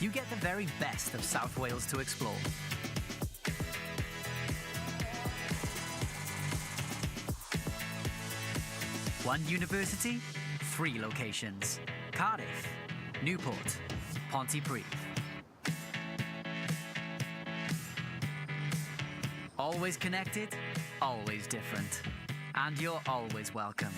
you get the very best of South Wales to explore. One university, 3 locations. Cardiff, Newport, Pontypridd. Always connected, always different. And you're always welcome.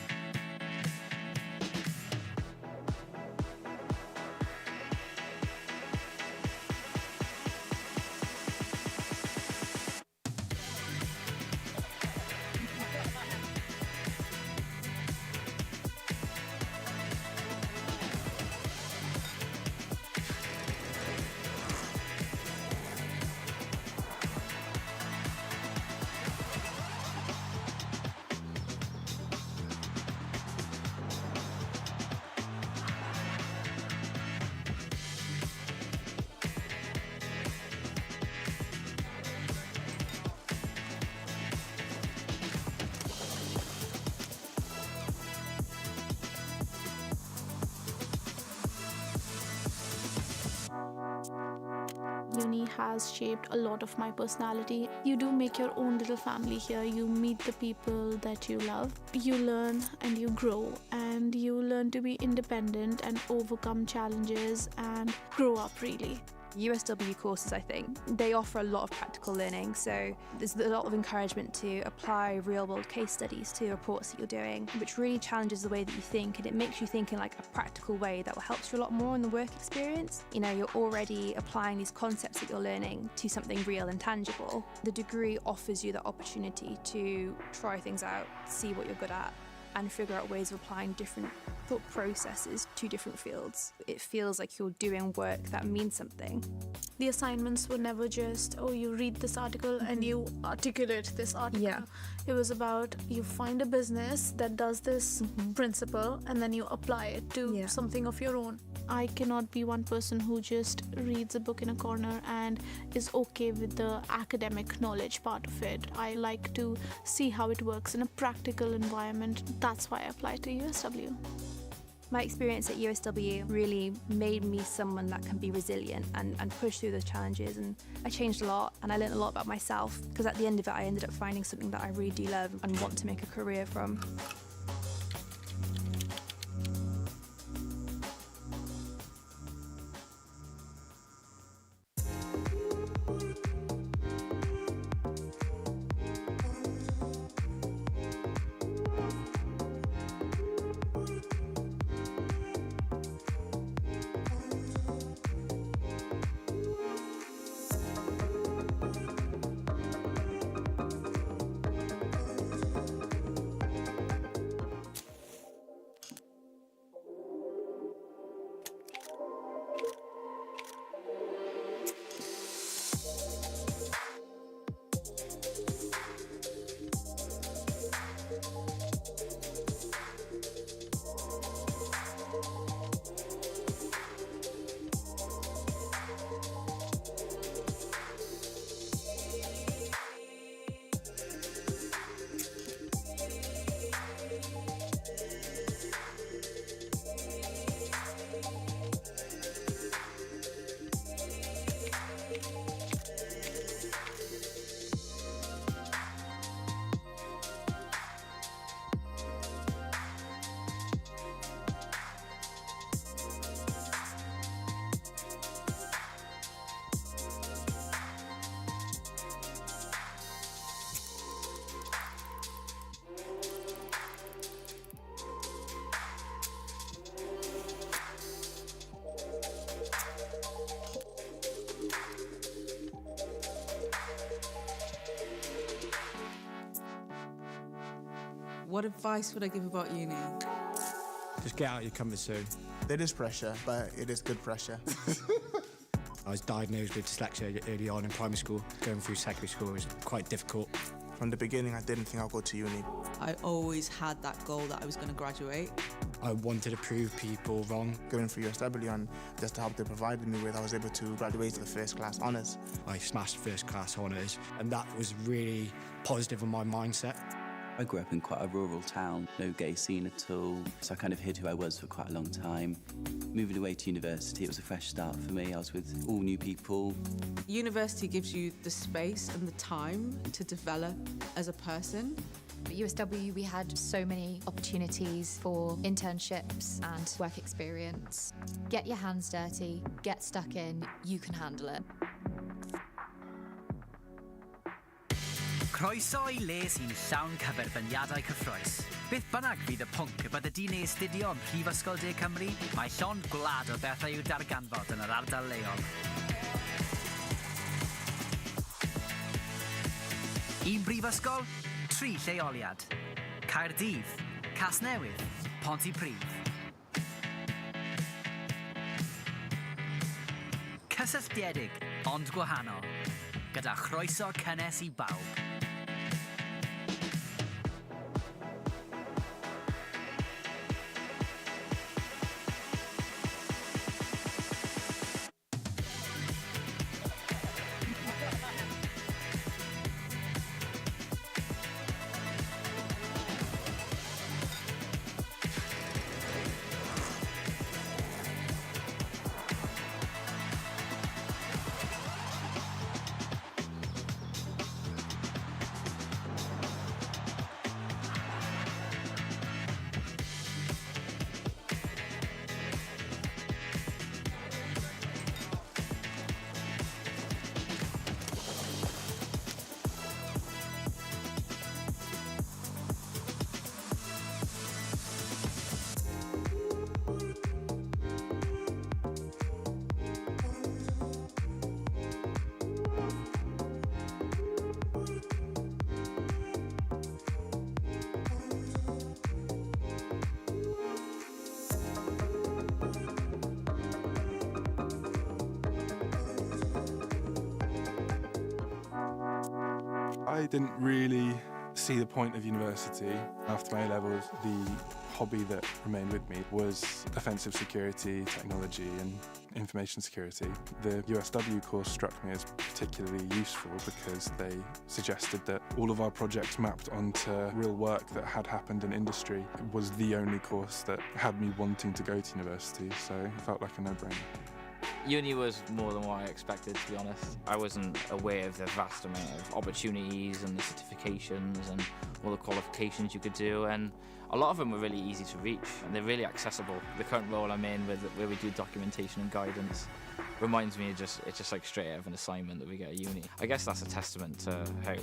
Uni has shaped a lot of my personality. You do make your own little family here. You meet the people that you love. You learn and you grow, and you learn to be independent and overcome challenges and grow up really. USW courses, I think, they offer a lot of practical learning, so there's a lot of encouragement to apply real-world case studies to reports that you're doing, which really challenges the way that you think, and it makes you think in like a practical way that will help you a lot more in the work experience. You know, you're already applying these concepts that you're learning to something real and tangible. The degree offers you the opportunity to try things out, see what you're good at, and figure out ways of applying different thought processes to different fields. It feels like you're doing work that means something. The assignments were never just, oh, you read this article and you articulate this article. Yeah. It was about you find a business that does this principle and then you apply it to something of your own. I cannot be one person who just reads a book in a corner and is okay with the academic knowledge part of it. I like to see how it works in a practical environment. That's why I applied to USW. My experience at USW really made me someone that can be resilient and push through those challenges, and I changed a lot and I learned a lot about myself, because at the end of it I ended up finding something that I really do love and want to make a career from. What advice would I give about uni? Just get out of your comfort zone. There is pressure, but it is good pressure. I was diagnosed with dyslexia early on in primary school. Going through secondary school was quite difficult. From the beginning, I didn't think I'll go to uni. I always had that goal that I was going to graduate. I wanted to prove people wrong. Going through USW and just the help they provided me with, I was able to graduate to the first class honours. I smashed first class honours, and that was really positive on my mindset. I grew up in quite a rural town, no gay scene at all, so I kind of hid who I was for quite a long time. Moving away to university, it was a fresh start for me. I was with all new people. University gives you the space and the time to develop as a person. At USW, we had so many opportunities for internships and work experience. Get your hands dirty, get stuck in, you can handle it. Croeso i le sy'n llawn cyferbyniadau cyffroes. Beth bynnag fydd y pwnc y bydde di'n ei astudio ym Mhrifysgol De Cymru, mae llond gwlad o bethau i'w darganfod yn yr ardal leol. Un brifysgol, 3 lleoliad. Caerdydd, Casnewydd, Pontypridd. Cysylltiedig, ond gwahanol, gyda chroeso cynnes i bawb. I didn't really see the point of university. After my A-levels, the hobby that remained with me was offensive security, technology and information security. The USW course struck me as particularly useful because they suggested that all of our projects mapped onto real work that had happened in industry. It was the only course that had me wanting to go to university, so it felt like a no-brainer. Uni was more than what I expected, to be honest. I wasn't aware of the vast amount of opportunities and the certifications and all the qualifications you could do, and a lot of them were really easy to reach and they're really accessible. The current role I'm in, where we do documentation and guidance, reminds me of it's just like straight out of an assignment that we get at uni. I guess that's a testament to how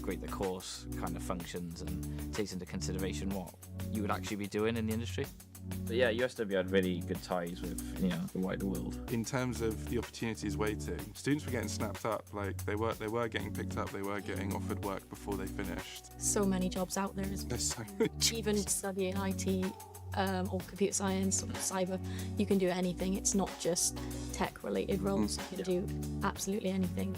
great the course kind of functions and takes into consideration what you would actually be doing in the industry. But yeah, USW had really good ties with the wider world. In terms of the opportunities waiting, students were getting snapped up. Like they were getting picked up. They were getting offered work before they finished. So many jobs out there. There's so many jobs. Even studying IT or computer science or cyber, you can do anything. It's not just tech-related roles. You can do absolutely anything.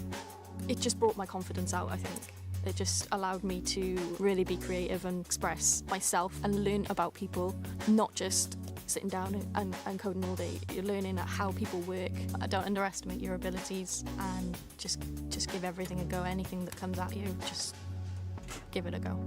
It just brought my confidence out, I think. It just allowed me to really be creative and express myself and learn about people, not just sitting down and coding all day. You're learning how people work. Don't underestimate your abilities and just give everything a go. Anything that comes at you, just give it a go.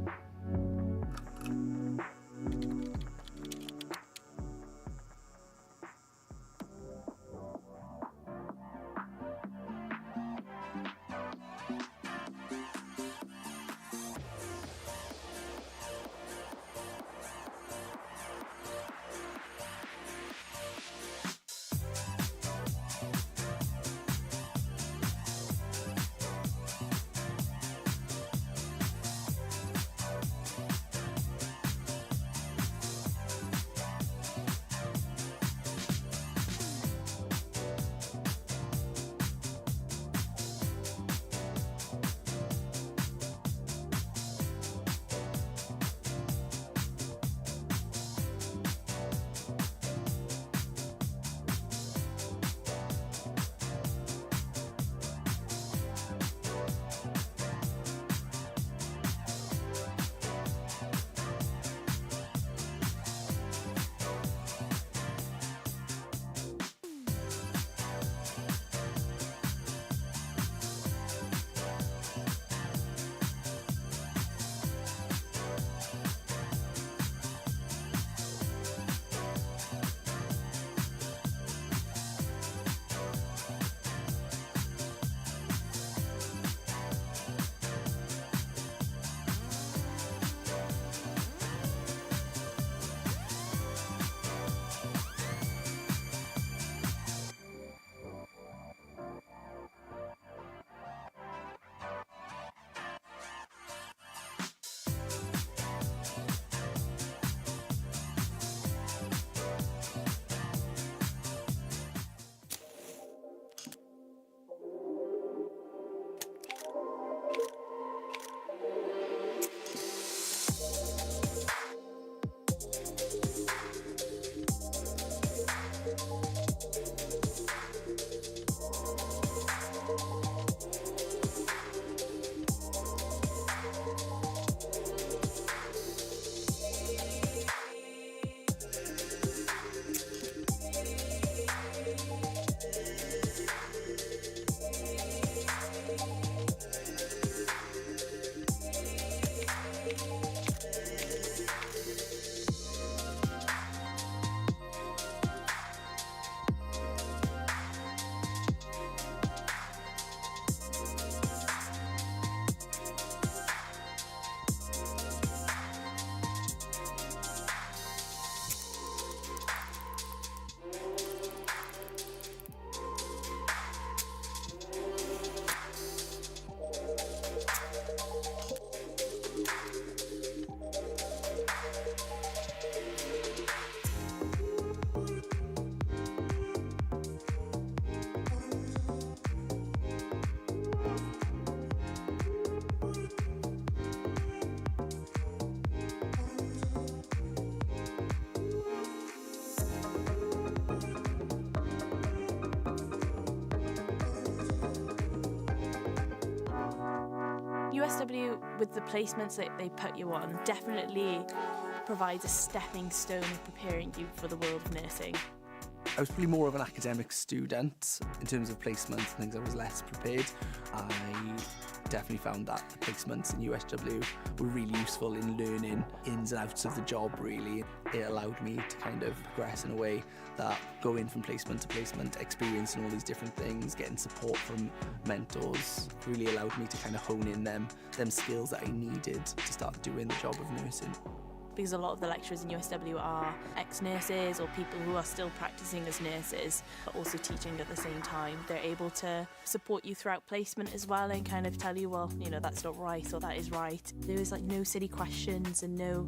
USW, with the placements that they put you on, definitely provides a stepping stone of preparing you for the world of nursing. I was probably more of an academic student in terms of placements and things. I was less prepared. I definitely found that the placements in USW were really useful in learning ins and outs of the job, really. It allowed me to kind of progress in a way that going from placement to placement, experiencing all these different things, getting support from mentors, really allowed me to kind of hone in them skills that I needed to start doing the job of nursing. Because a lot of the lecturers in USW are ex-nurses or people who are still practicing as nurses but also teaching at the same time. They're able to support you throughout placement as well and kind of tell you, well, you know, that's not right or that is right. There was like no silly questions and no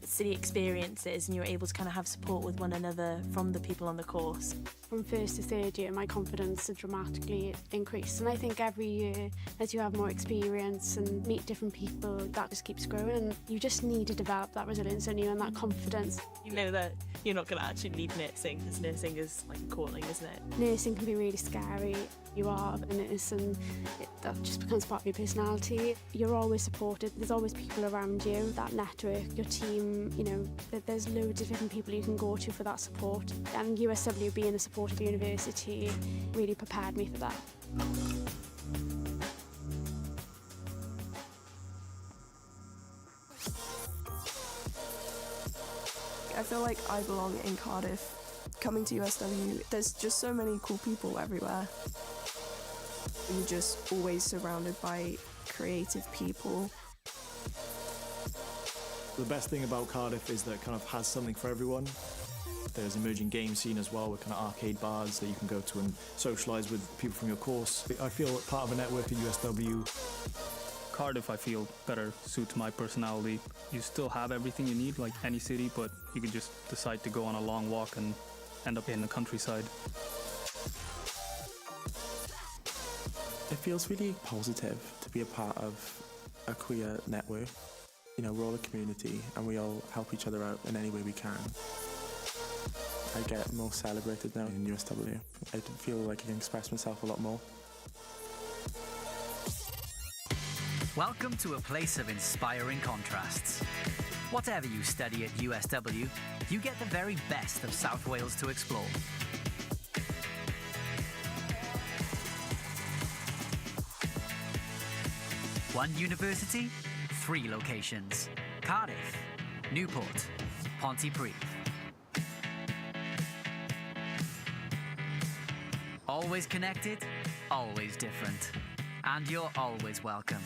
silly experiences, and you're able to kind of have support with one another from the people on the course. From first to third year, my confidence had dramatically increased, and I think every year as you have more experience and meet different people, that just keeps growing, and you just need to develop that resilience in you and that confidence. You know that you're not going to actually leave nursing, because nursing is like a calling, isn't it? Nursing can be really scary. You are a nurse and that just becomes part of your personality. You're always supported, there's always people around you, that network, your team, you know, there's loads of different people you can go to for that support, and USW being a supportive university really prepared me for that. I feel like I belong in Cardiff. Coming to USW, there's just so many cool people everywhere. You're just always surrounded by creative people. The best thing about Cardiff is that it kind of has something for everyone. There's an emerging game scene as well, with kind of arcade bars that you can go to and socialise with people from your course. I feel part of a network at USW. Cardiff, I feel, better suits my personality. You still have everything you need, like any city, but you can just decide to go on a long walk and end up in the countryside. It feels really positive to be a part of a queer network. You know, we're all a community and we all help each other out in any way we can. I get more celebrated now in USW. I feel like I can express myself a lot more. Welcome to a place of inspiring contrasts. Whatever you study at USW, you get the very best of South Wales to explore. One university, 3 locations. Cardiff, Newport, Pontypridd. Always connected, always different. And you're always welcome.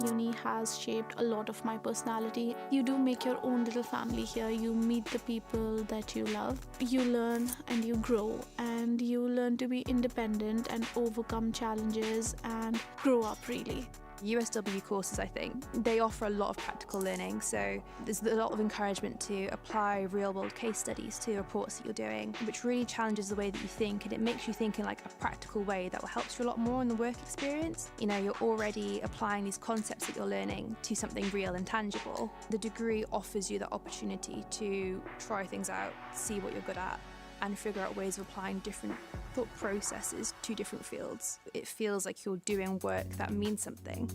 Uni has shaped a lot of my personality. You do make your own little family here. You meet the people that you love. You learn and you grow, and you learn to be independent and overcome challenges and grow up, really. USW courses, I think, they offer a lot of practical learning, so there's a lot of encouragement to apply real-world case studies to reports that you're doing, which really challenges the way that you think, and it makes you think in like a practical way that will help you a lot more in the work experience. You know, you're already applying these concepts that you're learning to something real and tangible. The degree offers you the opportunity to try things out, see what you're good at, and figure out ways of applying different thought processes two different fields. It feels like you're doing work that means something.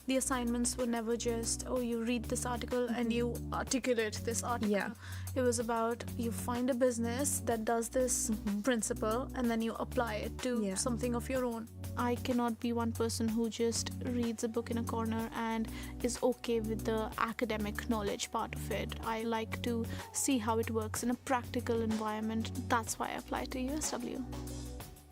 The assignments were never just, oh, you read this article and you articulate this article. Yeah. It was about you find a business that does this principle and then you apply it to something of your own. I cannot be one person who just reads a book in a corner and is okay with the academic knowledge part of it. I like to see how it works in a practical environment. That's why I applied to USW.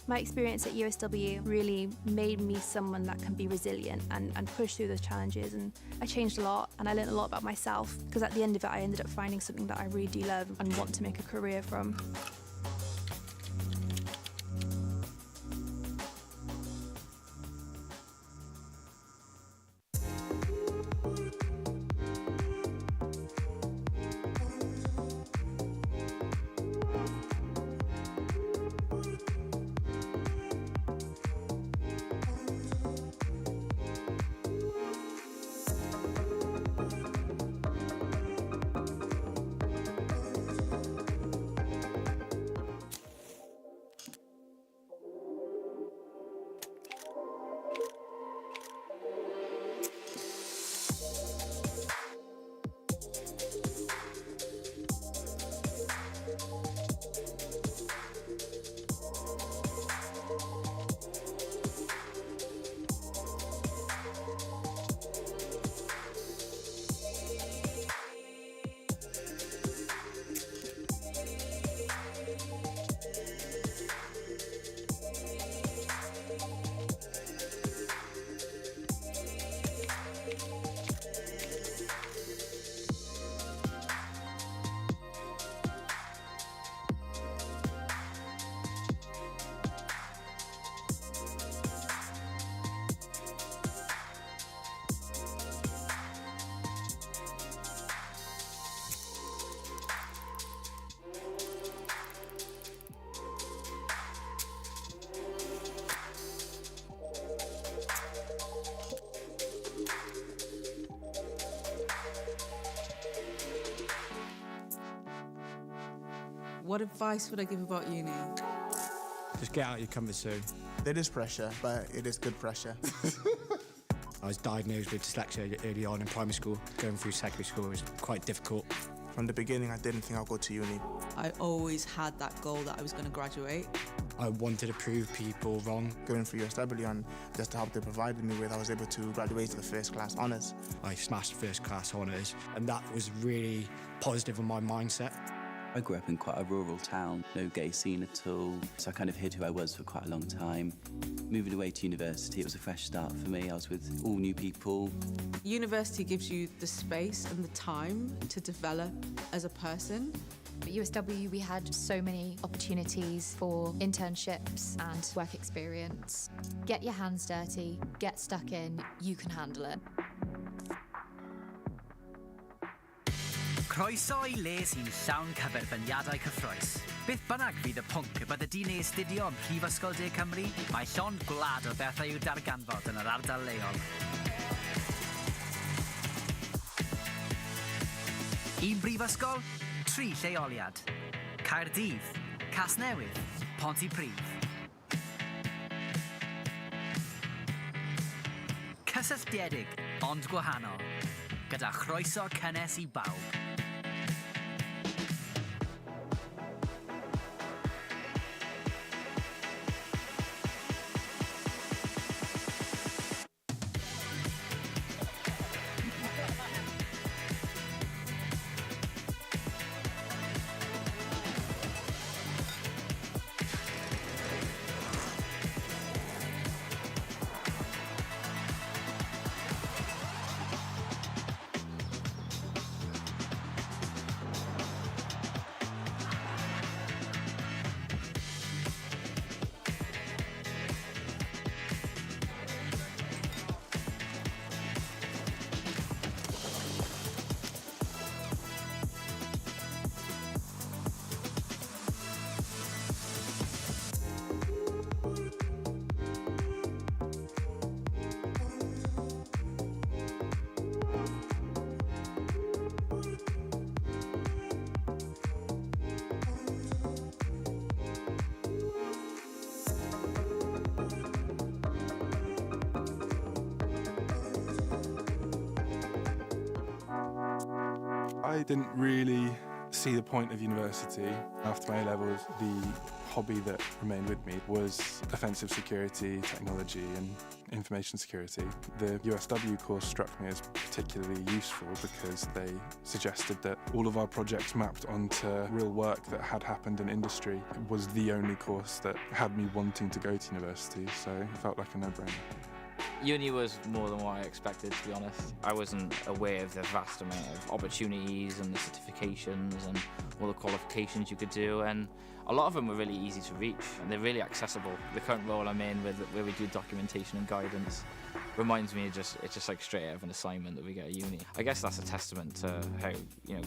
My experience at USW really made me someone that can be resilient and push through those challenges, and I changed a lot and I learned a lot about myself, because at the end of it I ended up finding something that I really do love and want to make a career from. What advice would I give about uni? Just get out of your comfort zone. There is pressure, but it is good pressure. I was diagnosed with dyslexia early on in primary school. Going through secondary school was quite difficult. From the beginning, I didn't think I'd go to uni. I always had that goal that I was going to graduate. I wanted to prove people wrong. Going through USW and just the help they provided me with, I was able to graduate to the first class honours. I smashed first class honours, and that was really positive on my mindset. I grew up in quite a rural town, no gay scene at all, so I kind of hid who I was for quite a long time. Moving away to university, it was a fresh start for me. I was with all new people. University gives you the space and the time to develop as a person. At USW, we had so many opportunities for internships and work experience. Get your hands dirty, get stuck in, you can handle it. Croeso I le sy'n llawn cyferbyniadau cyffroes. Beth bynnag fydd y pwnc y bydde di'n ei astudio ym Mhrifysgol De Cymru, mae llond gwlad o bethau i'w darganfod yn yr ardal leol. Un brifysgol, 3 lleoliad. Caerdydd, Casnewydd, Pontypridd. Cysylltiedig, ond gwahanol, gyda chroeso cynnes I bawb. I didn't really see the point of university. After my A-levels, the hobby that remained with me was offensive security, technology and information security. The USW course struck me as particularly useful because they suggested that all of our projects mapped onto real work that had happened in industry. It was the only course that had me wanting to go to university, so it felt like a no-brainer. Uni was more than what I expected, to be honest. I wasn't aware of the vast amount of opportunities and the certifications and all the qualifications you could do, and a lot of them were really easy to reach and they're really accessible. The current role I'm in, where we do documentation and guidance, reminds me of it's just like straight out of an assignment that we get at uni. I guess that's a testament to how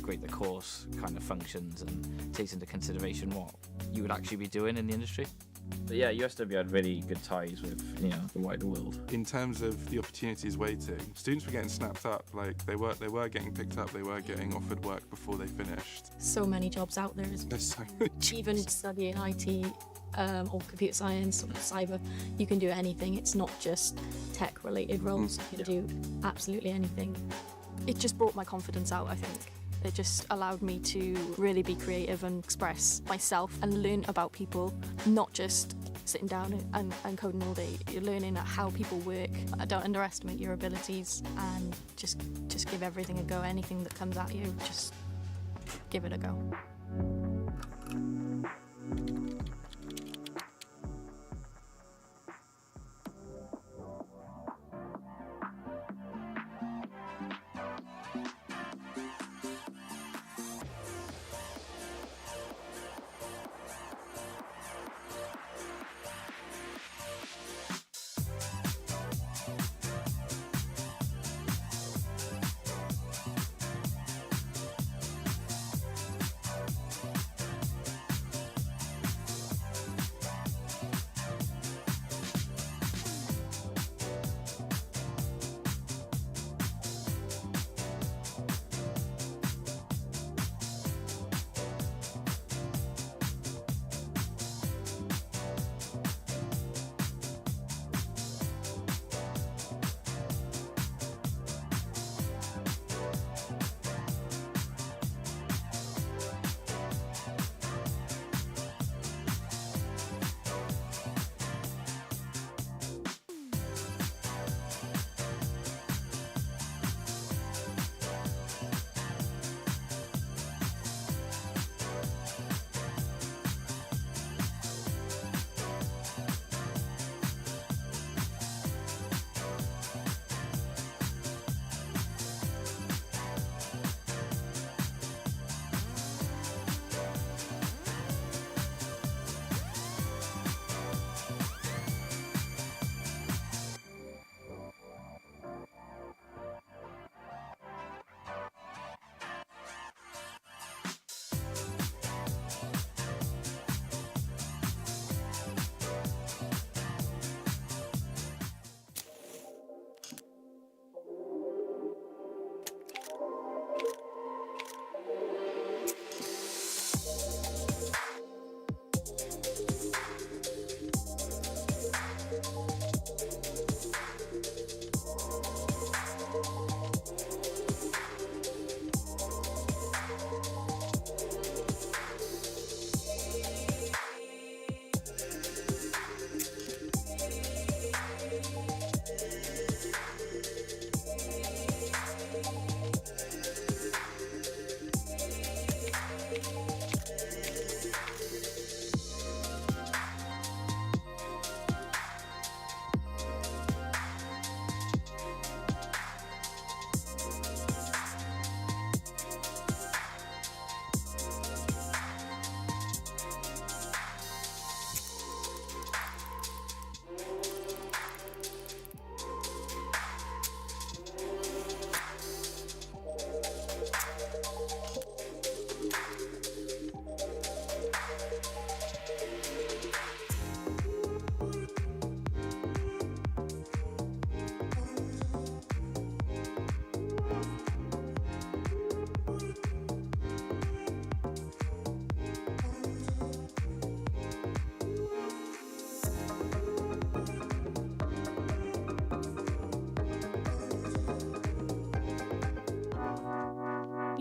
great the course kind of functions and takes into consideration what you would actually be doing in the industry. But yeah, USW had really good ties with the wider world. In terms of the opportunities waiting, students were getting snapped up. Like they were getting picked up. They were getting offered work before they finished. So many jobs out there. There's so many jobs. Even studying IT or computer science or cyber, you can do anything. It's not just tech-related roles. You can do absolutely anything. It just brought my confidence out, I think. It just allowed me to really be creative and express myself and learn about people, not just sitting down and coding all day. You're learning how people work. Don't underestimate your abilities and just give everything a go. Anything that comes at you, just give it a go.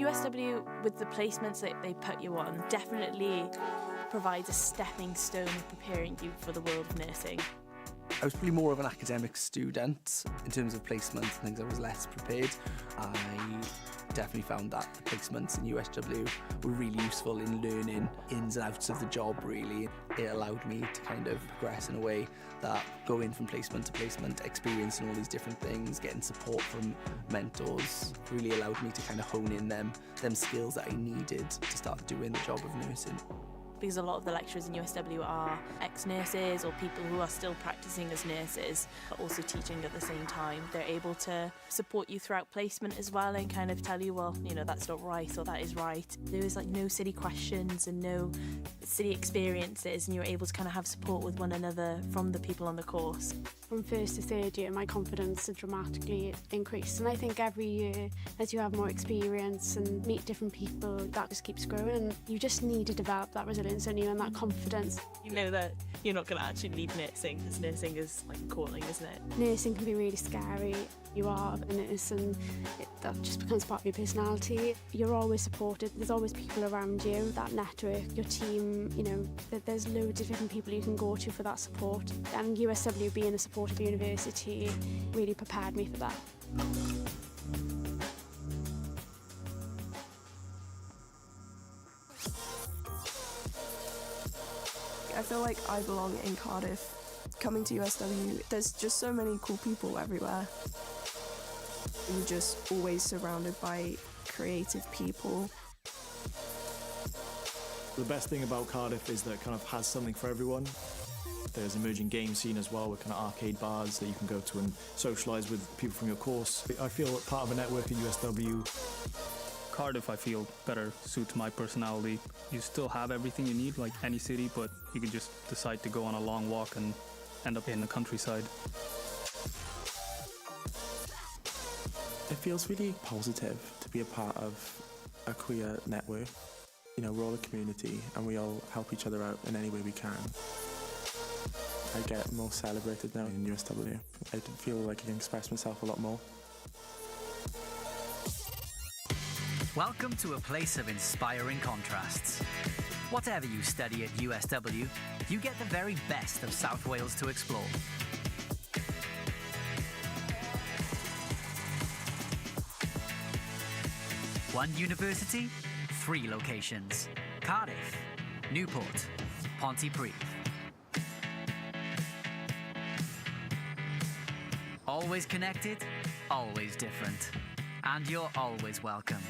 USW, with the placements that they put you on, definitely provides a stepping stone of preparing you for the world of nursing. I was probably more of an academic student in terms of placements and things. I was less prepared. I definitely found that the placements in USW were really useful in learning ins and outs of the job, really. It allowed me to kind of progress in a way that going from placement to placement, experiencing all these different things, getting support from mentors, really allowed me to kind of hone in them skills that I needed to start doing the job of nursing. Because a lot of the lecturers in USW are ex-nurses or people who are still practicing as nurses but also teaching at the same time. They're able to support you throughout placement as well and kind of tell you, well, you know, that's not right or that is right. There was like no city questions and no city experiences, and you're able to kind of have support with one another from the people on the course. From first to third year, my confidence had dramatically increased, and I think every year as you have more experience and meet different people, that just keeps growing, and you just need to develop that resilience in you and that confidence. You know that you're not going to actually leave nursing, because nursing is like a calling, isn't it? Nursing can be really scary. You are a nurse and that just becomes part of your personality. You're always supported, there's always people around you, that network, your team, you know, there's loads of different people you can go to for that support. And USW being a supportive university really prepared me for that. I feel like I belong in Cardiff. Coming to USW, there's just so many cool people everywhere. You're just always surrounded by creative people. The best thing about Cardiff is that it kind of has something for everyone. There's an emerging game scene as well with kind of arcade bars that you can go to and socialise with people from your course. I feel that part of a network at USW. Cardiff, I feel, better suits my personality. You still have everything you need, like any city, but you can just decide to go on a long walk and end up in the countryside. It feels really positive to be a part of a queer network. You know, we're all a community and we all help each other out in any way we can. I get more celebrated now in USW. I feel like I can express myself a lot more. Welcome to a place of inspiring contrasts. Whatever you study at USW, you get the very best of South Wales to explore. One university, 3 locations. Cardiff, Newport, Pontypridd. Always connected, always different. And you're always welcome.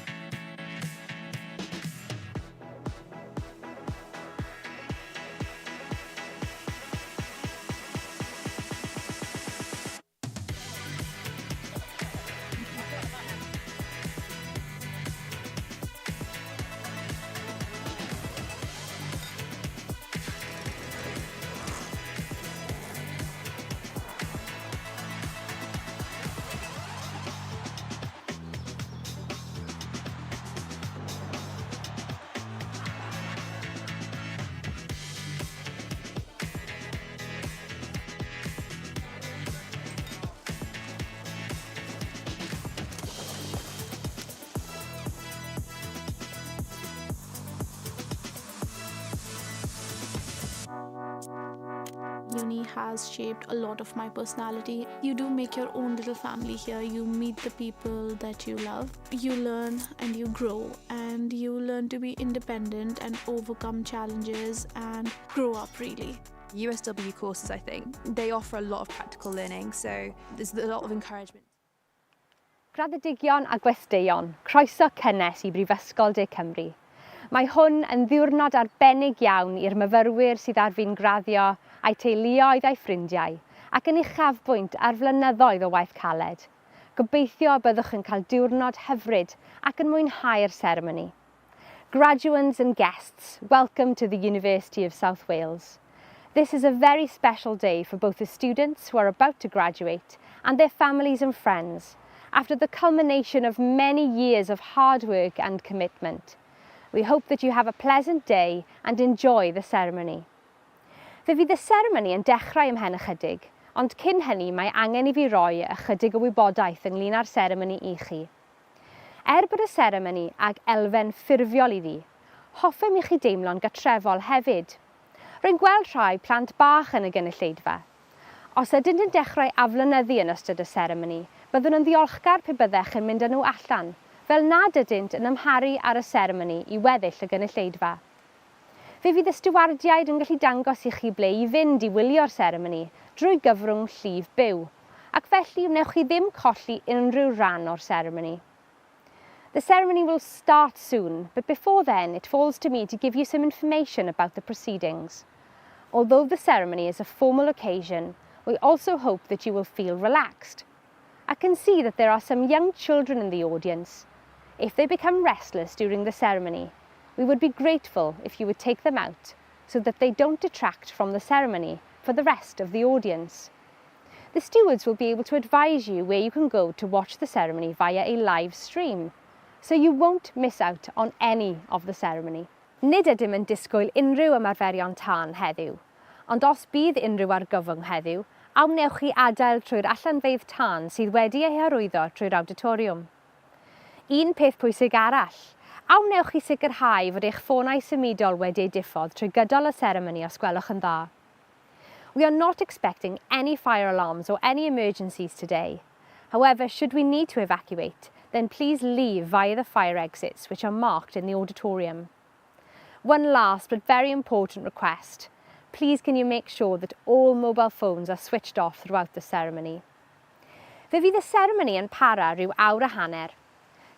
Uni has shaped a lot of my personality. You do make your own little family here. You meet the people that you love. You learn and you grow, and you learn to be independent and overcome challenges and grow up, really. USW courses, I think, they offer a lot of practical learning, so there's a lot of encouragement. Graddedigion a gwesteion, croeso cynnes I Brifysgol De Cymru. Mae hwn yn ddiwrnod arbennig iawn i'r myfyrwyr sydd ar fi'n graddio, a'i teuluoedd a'i ffrindiau, ac yn uchafbwynt ar flynyddoedd o waith caled. Gobeithio y byddwch yn cael diwrnod hyfryd ac yn mwynhau'r seremoni. Graduands and guests, welcome to the University of South Wales. This is a very special day for both the students who are about to graduate and their families and friends, after the culmination of many years of hard work and commitment. We hope that you have a pleasant day and enjoy the ceremony. Fe fydd y seremoni yn dechrau ymhen ychydig, ond cyn hynny mae angen I fi roi ychydig o wybodaeth ynglyn â'r seremoni I chi. bod y seremoni ag elfen ffurfiol iddi, hoffem i chi deimlo'n gatrefol hefyd. Rwy'n gweld rhai plant bach yn y gynulleidfa. Os ydyn nhw'n dechrau aflonyddu yn ystod y seremoni, byddwn yn ddiolchgar pe byddech yn mynd â nhw allan, fel nad ydynt yn amharu ar y seremoni i weddill y gynulleidfa. Fe fydd y stiwardiaid yn gallu dangos i chi ble i fynd i wylio'r seremoni drwy gyfrwng llif byw, ac felly wnewch chi ddim colli unrhyw ran o'r seremoni. The ceremony will start soon, but before then it falls to me to give you some information about the proceedings. Although the ceremony is a formal occasion, we also hope that you will feel relaxed. I can see that there are some young children in the audience. If they become restless during the ceremony, we would be grateful if you would take them out so that they don't detract from the ceremony for the rest of the audience. The stewards will be able to advise you where you can go to watch the ceremony via a live stream, so you won't miss out on any of the ceremony. Nid ydym yn disgwyl unrhyw ymarferion tân heddiw, ond os bydd unrhyw argyfwng heddiw, awnewch chi adael trwy'r allanfeydd tân sydd wedi ei hyrwyddo trwy'r auditoriwm. Un peth pwysig arall, awnewch chi sicrhau fod eich ffonau symudol wedi ei diffodd trwy gydol y seremoni os gwelwch yn dda. We are not expecting any fire alarms or any emergencies today. However, should we need to evacuate, then please leave via the fire exits which are marked in the auditorium. One last but very important request. Please can you make sure that all mobile phones are switched off throughout the ceremony. Fe fydd y seremoni yn para rhyw awr a hanner.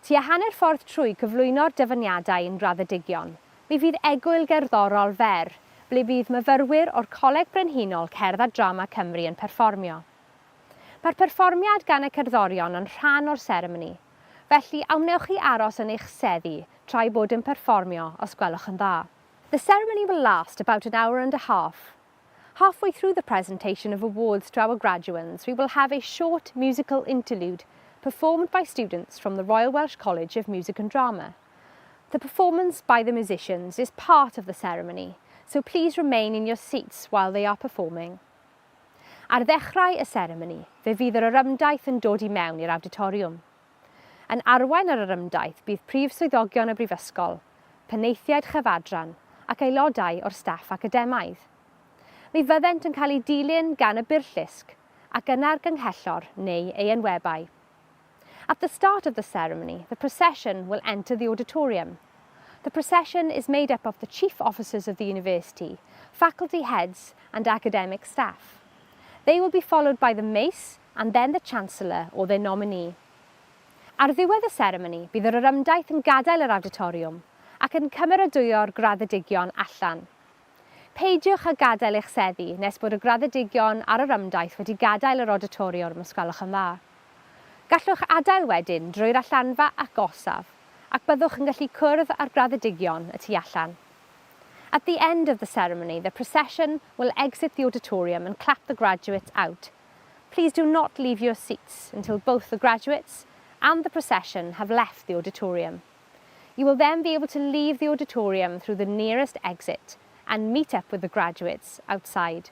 Tua hanner ffordd trwy cyflwyno'r dyfyniadau yn graddedigion, mi fydd egwyl gerddorol fer, ble bydd myfyrwyr o'r Coleg Brenhinol Cerdd a Drama Cymru yn perfformio. Mae'r perfformiad gan y cerddorion yn rhan o'r seremoni, felly awnewch chi aros yn eich seddi tra bod yn perfformio os gwelwch yn dda. The ceremony will last about an hour and a half. Halfway through the presentation of awards to our graduates, we will have a short musical interlude performed by students from the Royal Welsh College of Music and Drama. The performance by the musicians is part of the ceremony, so please remain in your seats while they are performing. Ar ddechrau y seremoni, fe fydd yr orymdaith yn dod i mewn i'r auditoriwm. Yn arwain yr orymdaith bydd prif swyddogion y brifysgol, penaethiaid chyfadran ac aelodau o'r staff academaidd. Mi fyddent yn cael eu dilyn gan y byrllysg ac yna'r gynghellor neu ei enwebau. At the start of the ceremony, the procession will enter the auditorium. The procession is made up of the chief officers of the university, faculty heads and academic staff. They will be followed by the mace and then the Chancellor or their nominee. Ar ddiwedd y seremoni, bydd yr orymdaith yn gadael yr auditoriwm ac yn cymeradwyo'r graddedigion allan. Peidiwch â gadael eich seddi nes bod y graddedigion a'r orymdaith wedi gadael yr auditoriwm os gwelwch yn dda. Gallwch adael wedyn drwy'r allanfa ac osaf ac byddwch yn gallu cwrdd â'r graddedigion y tu allan. At the end of the ceremony, the procession will exit the auditorium and clap the graduates out. Please do not leave your seats until both the graduates and the procession have left the auditorium. You will then be able to leave the auditorium through the nearest exit and meet up with the graduates outside.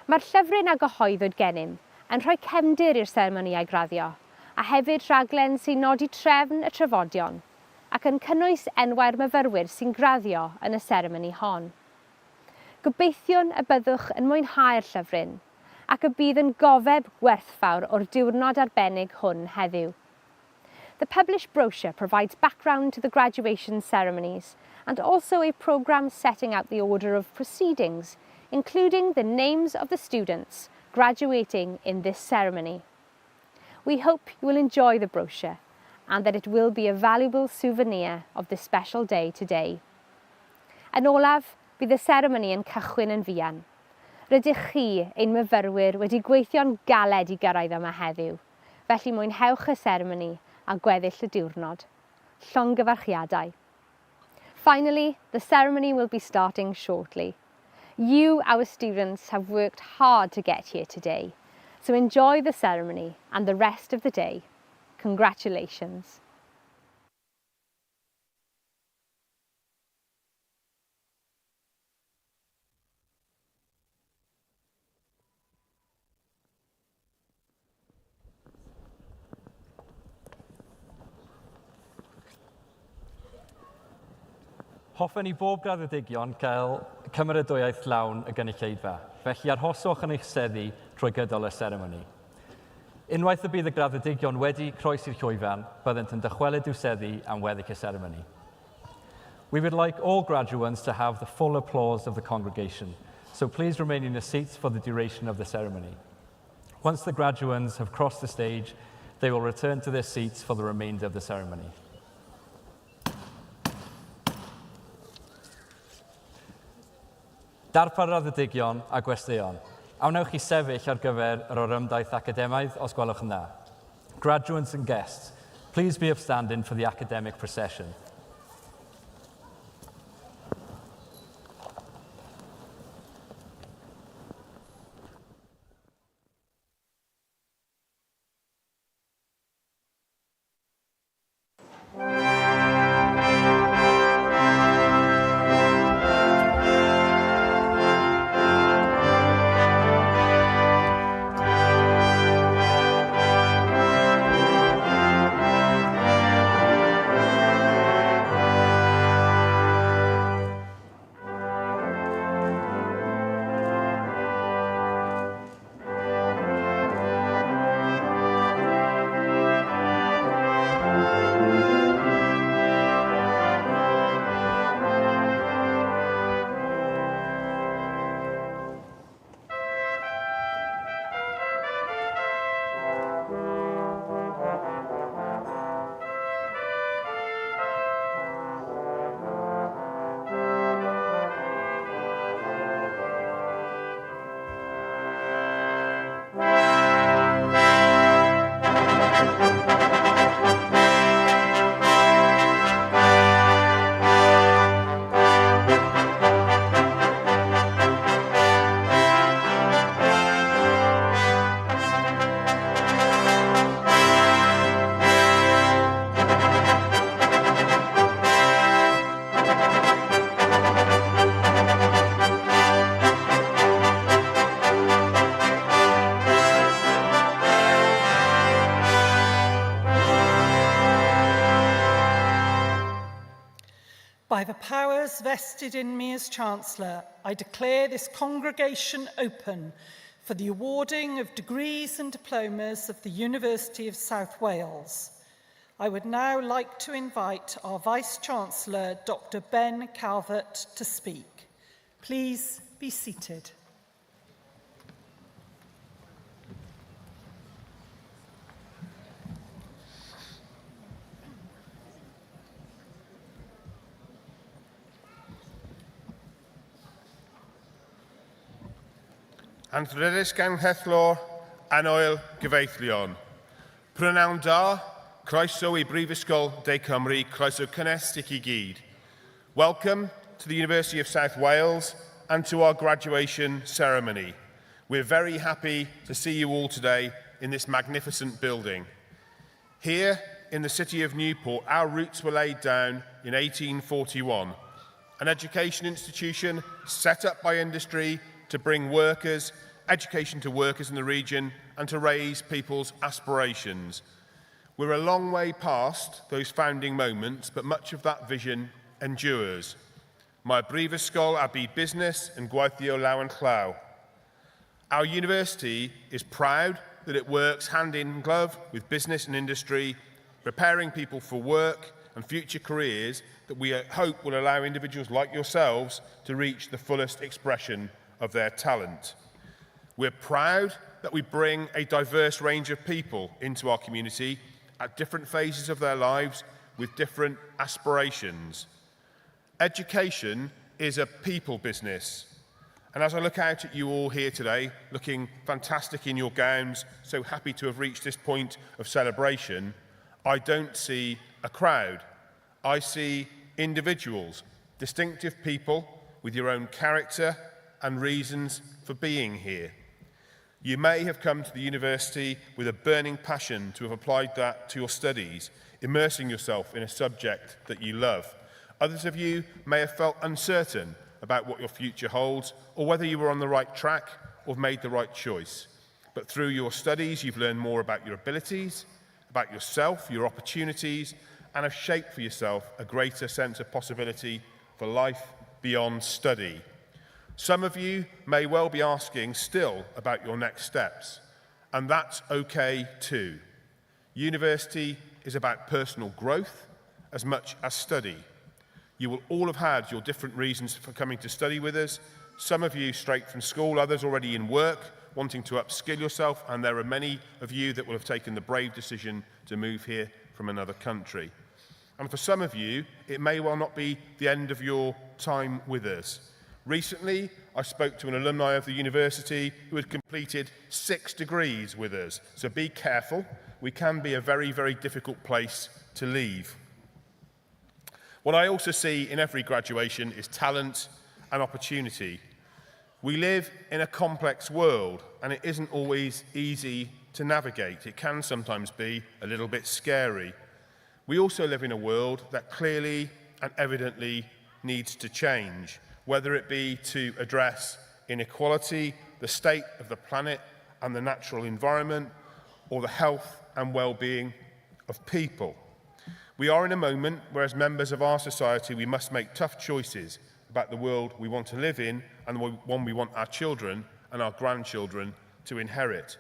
Mae'r llyfryn a gyhoeddwyd gennym yn rhoi cefndir i'r seremoniau graddio, a hefyd rhaglen sy'n nodi trefn y trafodion ac yn cynnwys enwau'r myfyrwyr sy'n graddio yn y seremoni hon. Gobeithiwn y byddwch yn mwynhau'r llyfryn ac y bydd yn gofeb gwerthfawr o'r diwrnod arbennig hwn heddiw. The published brochure provides background to the graduation ceremonies and also a programme setting out the order of proceedings, including the names of the students graduating in this ceremony. We hope you will enjoy the brochure and that it will be a valuable souvenir of this special day today. Yn olaf, bydd y seremoni yn cychwyn yn fuan. Rydych chi, ein myfyrwyr, wedi gweithio'n galed i gyrraedd yma heddiw, felly mwynhewch y seremoni a gweddill y diwrnod. Llongyfarchiadau. Finally, the ceremony will be starting shortly. You, our students, have worked hard to get here today, so enjoy the ceremony and the rest of the day. Congratulations. Hoffwn i bob graddedigion gael cymeradwyaeth llawn y gynulleidfa, felly arhoswch yn eich seddi trwy gydol y seremoni. Unwaith y bydd y graddedigion wedi croes i'r llwyfan, byddent yn dychwelyd i'w seddi am weddill y seremoni. We would like all graduates to have the full applause of the congregation, so please remain in your seats for the duration of the ceremony. Once the graduates have crossed the stage, they will return to their seats for the remainder of the ceremony. Darpar raddedigion a gwesteion. Awnewch chi sefyll ar gyfer yr orymdaith academaidd os gwelwch yn dda. Graduates and guests, please be upstanding for the academic procession. By the powers vested in me as Chancellor, I declare this congregation open for the awarding of degrees and diplomas of the University of South Wales. I would now like to invite our Vice-Chancellor, Dr. Ben Calvert, to speak. Please be seated. Anthryddus gan Hethlor, Anoel Gyfeithlion. Prynawn da, croeso i Brifysgol De Cymru, croeso cynnes i chi gyd. Welcome to the University of South Wales and to our graduation ceremony. We're very happy to see you all today in this magnificent building. Here in the city of Newport, our roots were laid down in 1841, an education institution set up by industry to bring education to workers in the region and to raise people's aspirations. We're a long way past those founding moments, but much of that vision endures. Mae Brifysgol a byd busnes yn gweithio law yn llaw. Our university is proud that it works hand in glove with business and industry, preparing people for work and future careers that we hope will allow individuals like yourselves to reach the fullest expression of their talent. We're proud that we bring a diverse range of people into our community at different phases of their lives with different aspirations. Education is a people business. And as I look out at you all here today, looking fantastic in your gowns, so happy to have reached this point of celebration, I don't see a crowd. I see individuals, distinctive people with your own character and reasons for being here. You may have come to the university with a burning passion to have applied that to your studies, immersing yourself in a subject that you love. Others of you may have felt uncertain about what your future holds or whether you were on the right track or made the right choice. But through your studies, you've learned more about your abilities, about yourself, your opportunities, and have shaped for yourself a greater sense of possibility for life beyond study. Some of you may well be asking still about your next steps, and that's okay too. University is about personal growth as much as study. You will all have had your different reasons for coming to study with us. Some of you straight from school, others already in work, wanting to upskill yourself, and there are many of you that will have taken the brave decision to move here from another country. And for some of you, it may well not be the end of your time with us. Recently, I spoke to an alumni of the university who had completed 6 degrees with us. So be careful. We can be a very, very difficult place to leave. What I also see in every graduation is talent and opportunity. We live in a complex world, and it isn't always easy to navigate. It can sometimes be a little bit scary. We also live in a world that clearly and evidently needs to change, whether it be to address inequality, the state of the planet and the natural environment, or the health and well-being of people. We are in a moment where, as members of our society, we must make tough choices about the world we want to live in and the one we want our children and our grandchildren to inherit.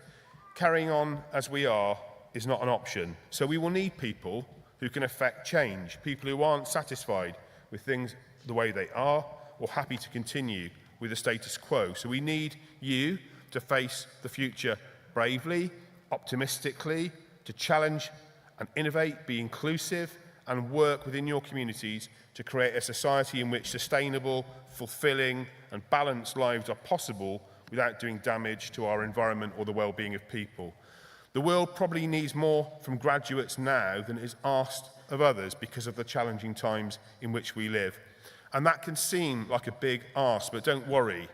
Carrying on as we are is not an option. So we will need people who can effect change, people who aren't satisfied with things the way they are or happy to continue with the status quo. So we need you to face the future bravely, optimistically, to challenge and innovate, be inclusive, and work within your communities to create a society in which sustainable, fulfilling, and balanced lives are possible without doing damage to our environment or the well-being of people. The world probably needs more from graduates now than is asked of others because of the challenging times in which we live. And that can seem like a big ask, but don't worry.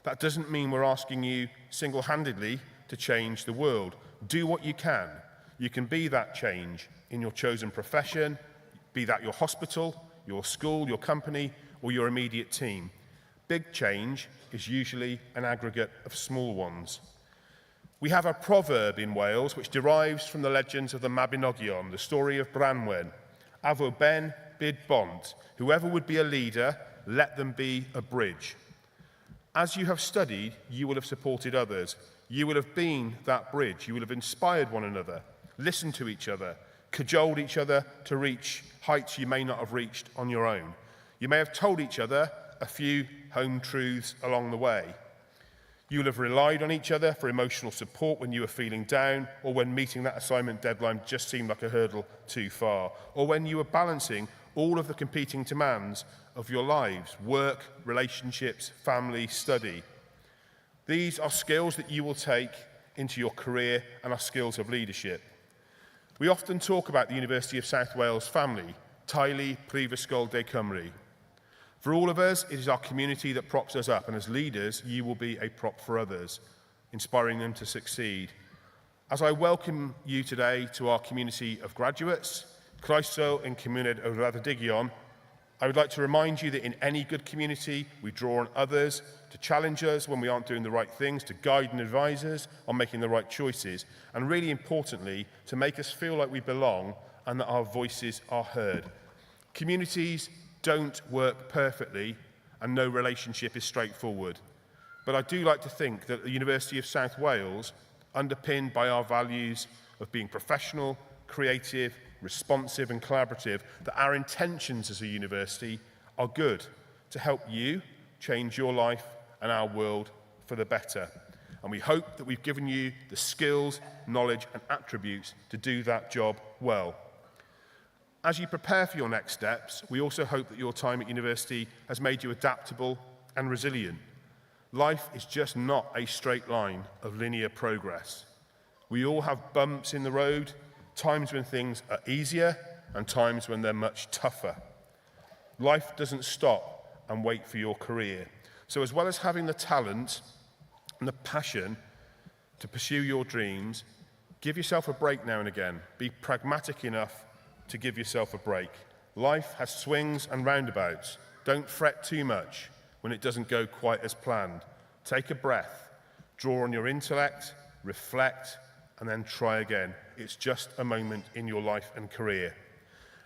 That doesn't mean we're asking you single-handedly to change the world. Do what you can. You can be that change in your chosen profession, be that your hospital, your school, your company, or your immediate team. Big change is usually an aggregate of small ones. We have a proverb in Wales which derives from the legends of the Mabinogion, the story of Branwen. Afo ben bid bont. Whoever would be a leader, let them be a bridge. As you have studied, you will have supported others. You will have been that bridge. You will have inspired one another, listened to each other, cajoled each other to reach heights you may not have reached on your own. You may have told each other a few home truths along the way. You will have relied on each other for emotional support when you were feeling down, or when meeting that assignment deadline just seemed like a hurdle too far, or when you were balancing all of the competing demands of your lives: work, relationships, family, study. These are skills that you will take into your career and are skills of leadership. We often talk about the University of South Wales family, Teulu Prifysgol de Cymru. For all of us, it is our community that props us up, and as leaders, you will be a prop for others, inspiring them to succeed. As I welcome you today to our community of graduates, Croeso yn Cymuned o Raddodigion, I would like to remind you that in any good community, we draw on others to challenge us when we aren't doing the right things, to guide and advise us on making the right choices, and really importantly, to make us feel like we belong and that our voices are heard. Communities don't work perfectly, and no relationship is straightforward. But I do like to think that the University of South Wales, underpinned by our values of being professional, creative, responsive and collaborative, that our intentions as a university are good to help you change your life and our world for the better. And we hope that we've given you the skills, knowledge and attributes to do that job well. As you prepare for your next steps, we also hope that your time at university has made you adaptable and resilient. Life is just not a straight line of linear progress. We all have bumps in the road, times when things are easier and times when they're much tougher. Life doesn't stop and wait for your career. So as well as having the talent and the passion to pursue your dreams, give yourself a break now and again. Be pragmatic enough to give yourself a break. Life has swings and roundabouts. Don't fret too much when it doesn't go quite as planned. Take a breath, draw on your intellect, reflect, and then try again. It's just a moment in your life and career.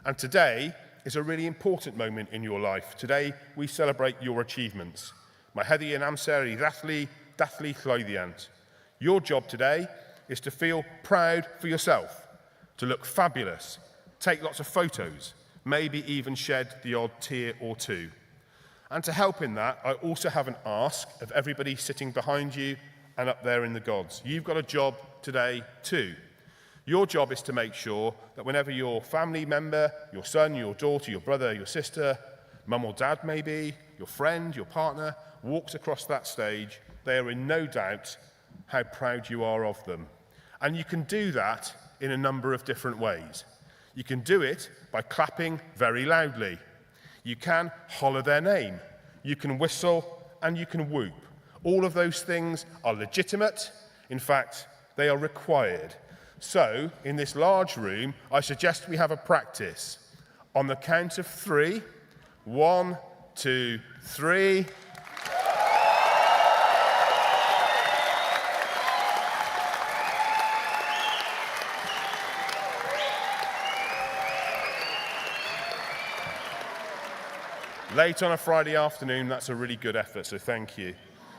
And today, is a really important moment in your life. Today, we celebrate your achievements. Mae heddi yn amser I dathlu llwyddiant. Your job today is to feel proud for yourself, to look fabulous, take lots of photos, maybe even shed the odd tear or two. And to help in that, I also have an ask of everybody sitting behind you and up there in the gods. You've got a job today too. Your job is to make sure that whenever your family member, your son, your daughter, your brother, your sister, mum or dad maybe, your friend, your partner, walks across that stage, they are in no doubt how proud you are of them. And you can do that in a number of different ways. You can do it by clapping very loudly. You can holler their name. You can whistle and you can whoop. All of those things are legitimate. In fact, they are required. So, in this large room, I suggest we have a practice. On the count of 3, 1, 2, 3. Late on a Friday afternoon, that's a really good effort, so thank you.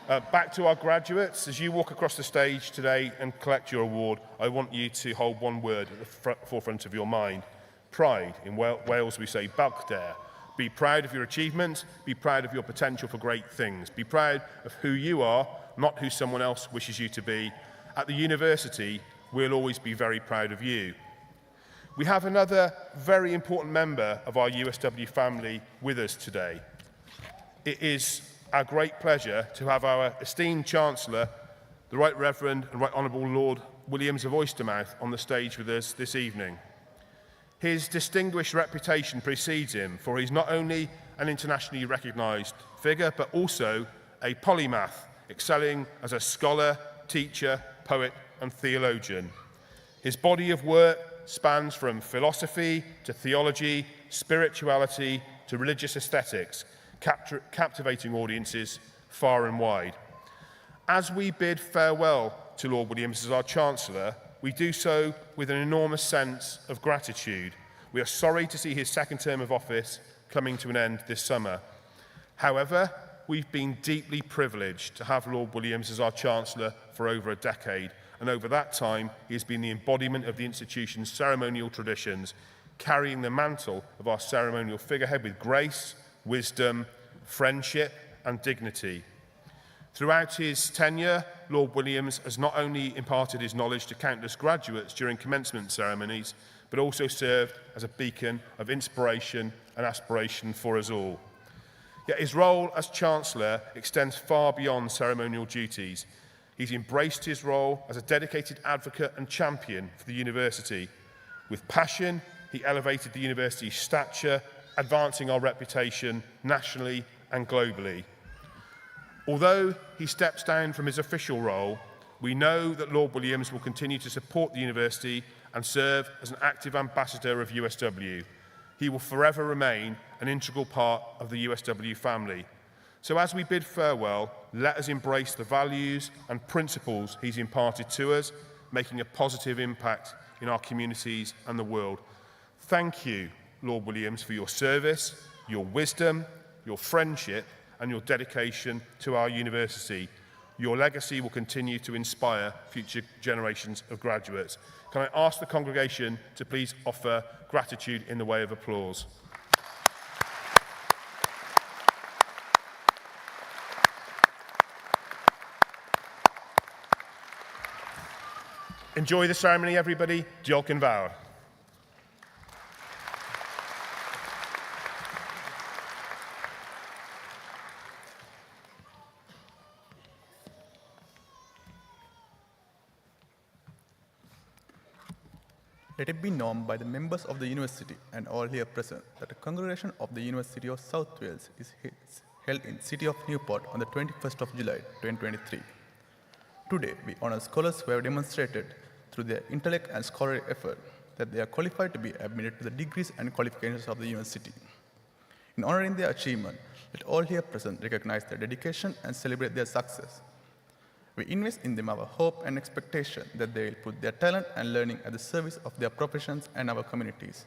Back to our graduates. As you walk across the stage today and collect your award, I want you to hold one word at the forefront of your mind. Pride. In Wales, we say balchder. Be proud of your achievements. Be proud of your potential for great things. Be proud of who you are, not who someone else wishes you to be. At the university, we'll always be very proud of you. We have another very important member of our USW family with us today. It is our great pleasure to have our esteemed Chancellor, the Right Reverend and Right Honourable Lord Williams of Oystermouth, on the stage with us this evening. His distinguished reputation precedes him, for he's not only an internationally recognised figure, but also a polymath, excelling as a scholar, teacher, poet and theologian. His body of work spans from philosophy to theology, spirituality to religious aesthetics, captivating audiences far and wide. As we bid farewell to Lord Williams as our Chancellor, we do so with an enormous sense of gratitude. We are sorry to see his second term of office coming to an end this summer. However, we've been deeply privileged to have Lord Williams as our Chancellor for over a decade, and over that time he has been the embodiment of the institution's ceremonial traditions, carrying the mantle of our ceremonial figurehead with grace, wisdom, friendship and dignity. Throughout his tenure, Lord Williams has not only imparted his knowledge to countless graduates during commencement ceremonies, but also served as a beacon of inspiration and aspiration for us all. Yet his role as Chancellor extends far beyond ceremonial duties. He's embraced his role as a dedicated advocate and champion for the university. With passion, he elevated the university's stature, advancing our reputation nationally and globally. Although he steps down from his official role, we know that Lord Williams will continue to support the university and serve as an active ambassador of USW. He will forever remain an integral part of the USW family. So as we bid farewell, let us embrace the values and principles he's imparted to us, making a positive impact in our communities and the world. Thank you, Lord Williams, for your service, your wisdom, your friendship and your dedication to our university. Your legacy will continue to inspire future generations of graduates. Can I ask the congregation to please offer gratitude in the way of applause? Enjoy the ceremony, everybody. Diolch yn fawr. Let it be known by the members of the university and all here present that the congregation of the University of South Wales is held in the city of Newport on the 21st of July 2023. Today, we honor scholars who have demonstrated through their intellect and scholarly effort that they are qualified to be admitted to the degrees and qualifications of the university. In honoring their achievement, let all here present recognize their dedication and celebrate their success. We invest in them our hope and expectation that they will put their talent and learning at the service of their professions and our communities.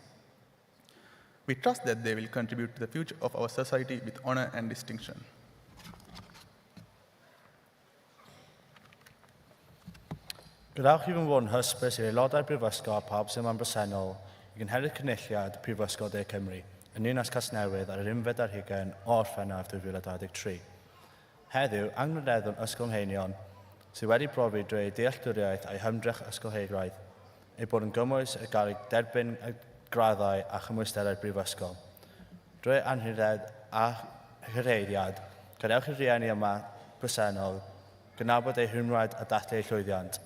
We trust that they will contribute to the future of our society with honor and distinction. Gadewch i fy fod yn hysbys i'r aelodau'r Brifysgol a pawb sy'n yn bresennol i gynhyrchu'r cynulliad Prifysgol De Cymru yn un as Casnewydd ar yr 11 o Orffennaf 2023. Heddiw, angenrheidion ysgolheinion sydd wedi profi drwy dealltwriaeth a'i hymdrech ysgolheigaidd ei bod yn gymwys y gael ei derbyn y graddau a chymwysterau'r Brifysgol. Drwy anhyrchiad a hyreiriad, gadewch i'r rhieni yma bresennol gynabod eu hwnnwyd a dathlu eu llwyddiant.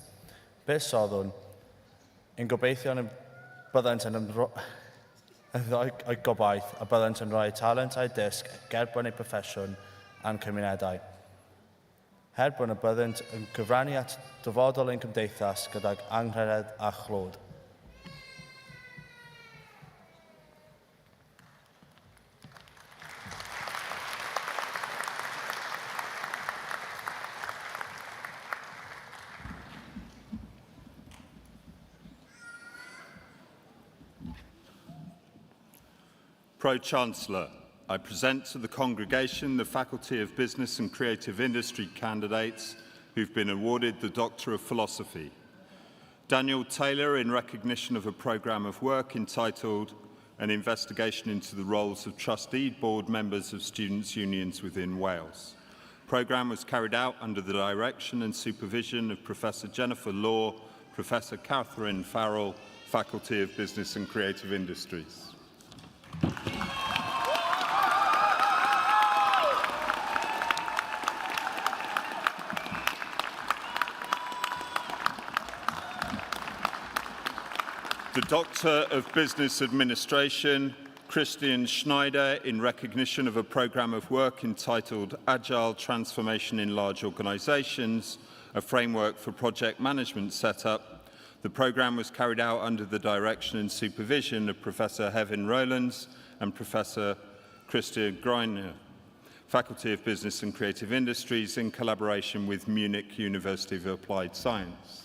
Beth soddwn, yn gobeithio byddant yn o'i gobaith a byddant yn rhoi talent a'i disg gerbyn eu proffesiwn a'n cymunedau. Her bod y byddant yn cyfrannu at dyfodol ein cymdeithas gydag anghred a chlod. Pro-Chancellor, I present to the congregation the Faculty of Business and Creative Industry candidates who've been awarded the Doctor of Philosophy. Daniel Taylor, in recognition of a programme of work entitled An Investigation into the Roles of Trustee Board Members of Students' Unions within Wales. The programme was carried out under the direction and supervision of Professor Jennifer Law, Professor Catherine Farrell, Faculty of Business and Creative Industries. The Doctor of Business Administration, Christian Schneider, in recognition of a programme of work entitled Agile Transformation in Large Organisations, a framework for project management setup. The programme was carried out under the direction and supervision of Professor Hevin Rowlands and Professor Christian Greiner, Faculty of Business and Creative Industries, in collaboration with Munich University of Applied Science.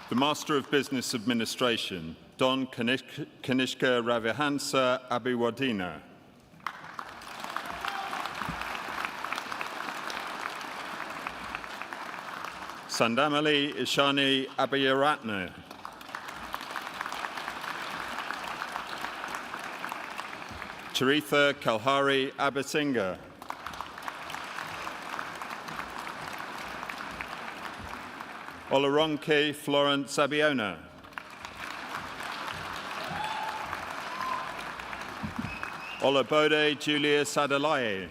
The Master of Business Administration, Don Kanishka Ravihansa Abiwadina. Sandamali Ishani Abiyaratna. Charitha Kalhari Abisinga. Olaronke Florence Abiona. Olabode Julius Adelaye.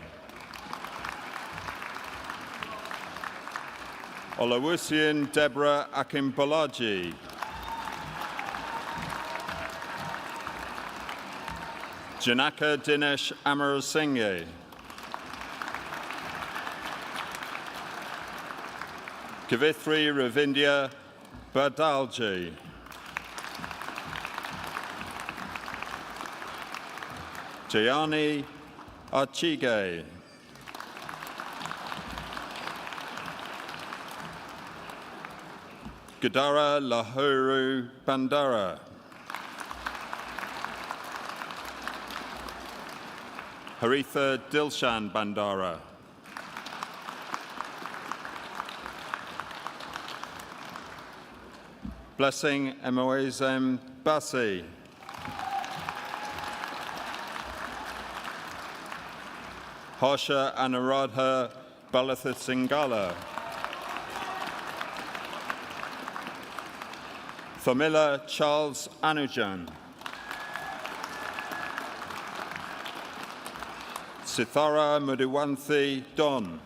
Olawusian Deborah Akimbalaji. Janaka Dinesh Amarasinghe. Kavithri Ravindya Badalji. Jayani Archige. Gadara Lahuru Bandara. Haritha Dilshan Bandara. Blessing Emoezem Basi. Harsha Anuradha Balatha Singala. Famila Charles Anujan. Sithara Mudiwanthi Don.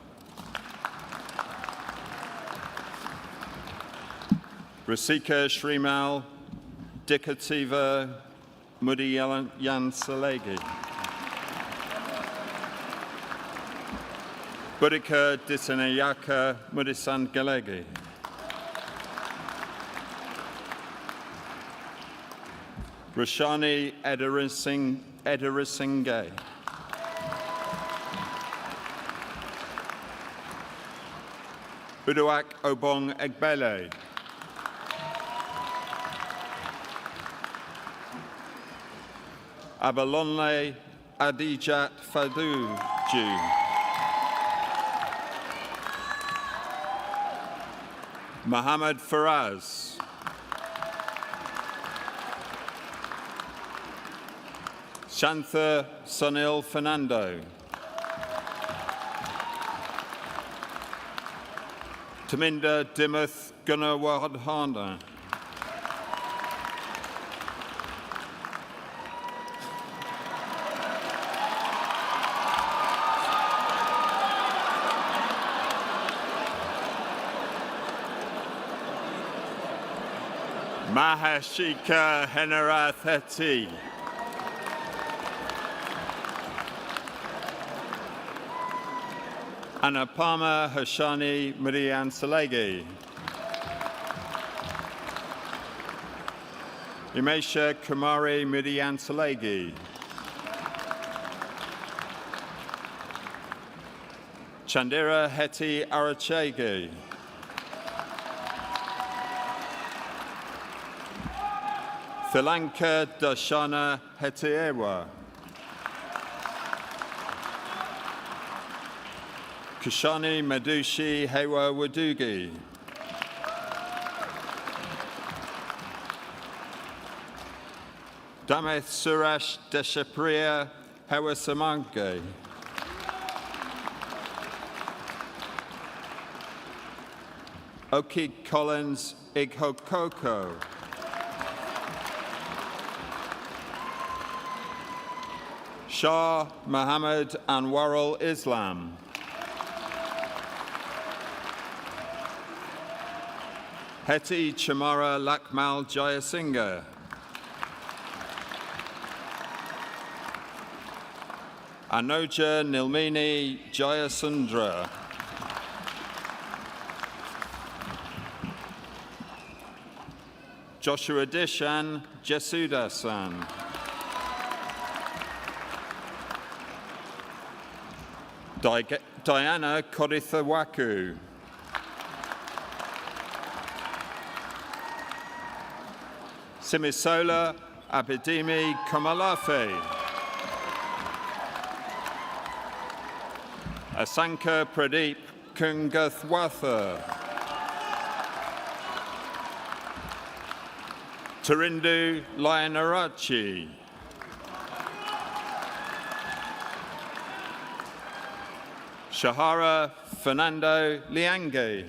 Rasika Shrimal Dikativa Mudiyan Salegi. Budika Disanayaka Mudisan Galegi. Rashani Ederasinge. Uduak Obong Egbele. Abalonle Adijat Faduju. Mohammed Faraz. Shantha Sunil Fernando. Taminda Dimuth Gunawadhana. Mahashika Henaratheti. Anapama Hashani Marian Salegi. Imesha Kumari Marian Salegi. Chandira Heti Arachegi. Thilanka Dashana Hetiewa. Kushani Madushi Hewa Wadugi. Dameth Surash Deshapriya Hewa Samange. Oki Collins Ighokoko. Shah Muhammad Anwarul Islam. Heti Chamara Lakmal Jayasinghe. Anoja Nilmini Jayasundra. Joshua Dishan Jesudasan. Diana Kodithawaku. Simisola Abidimi Kamalafe. Asanka Pradeep Kungathwatha. Tarindu Lionarachi. Shahara Fernando Liange.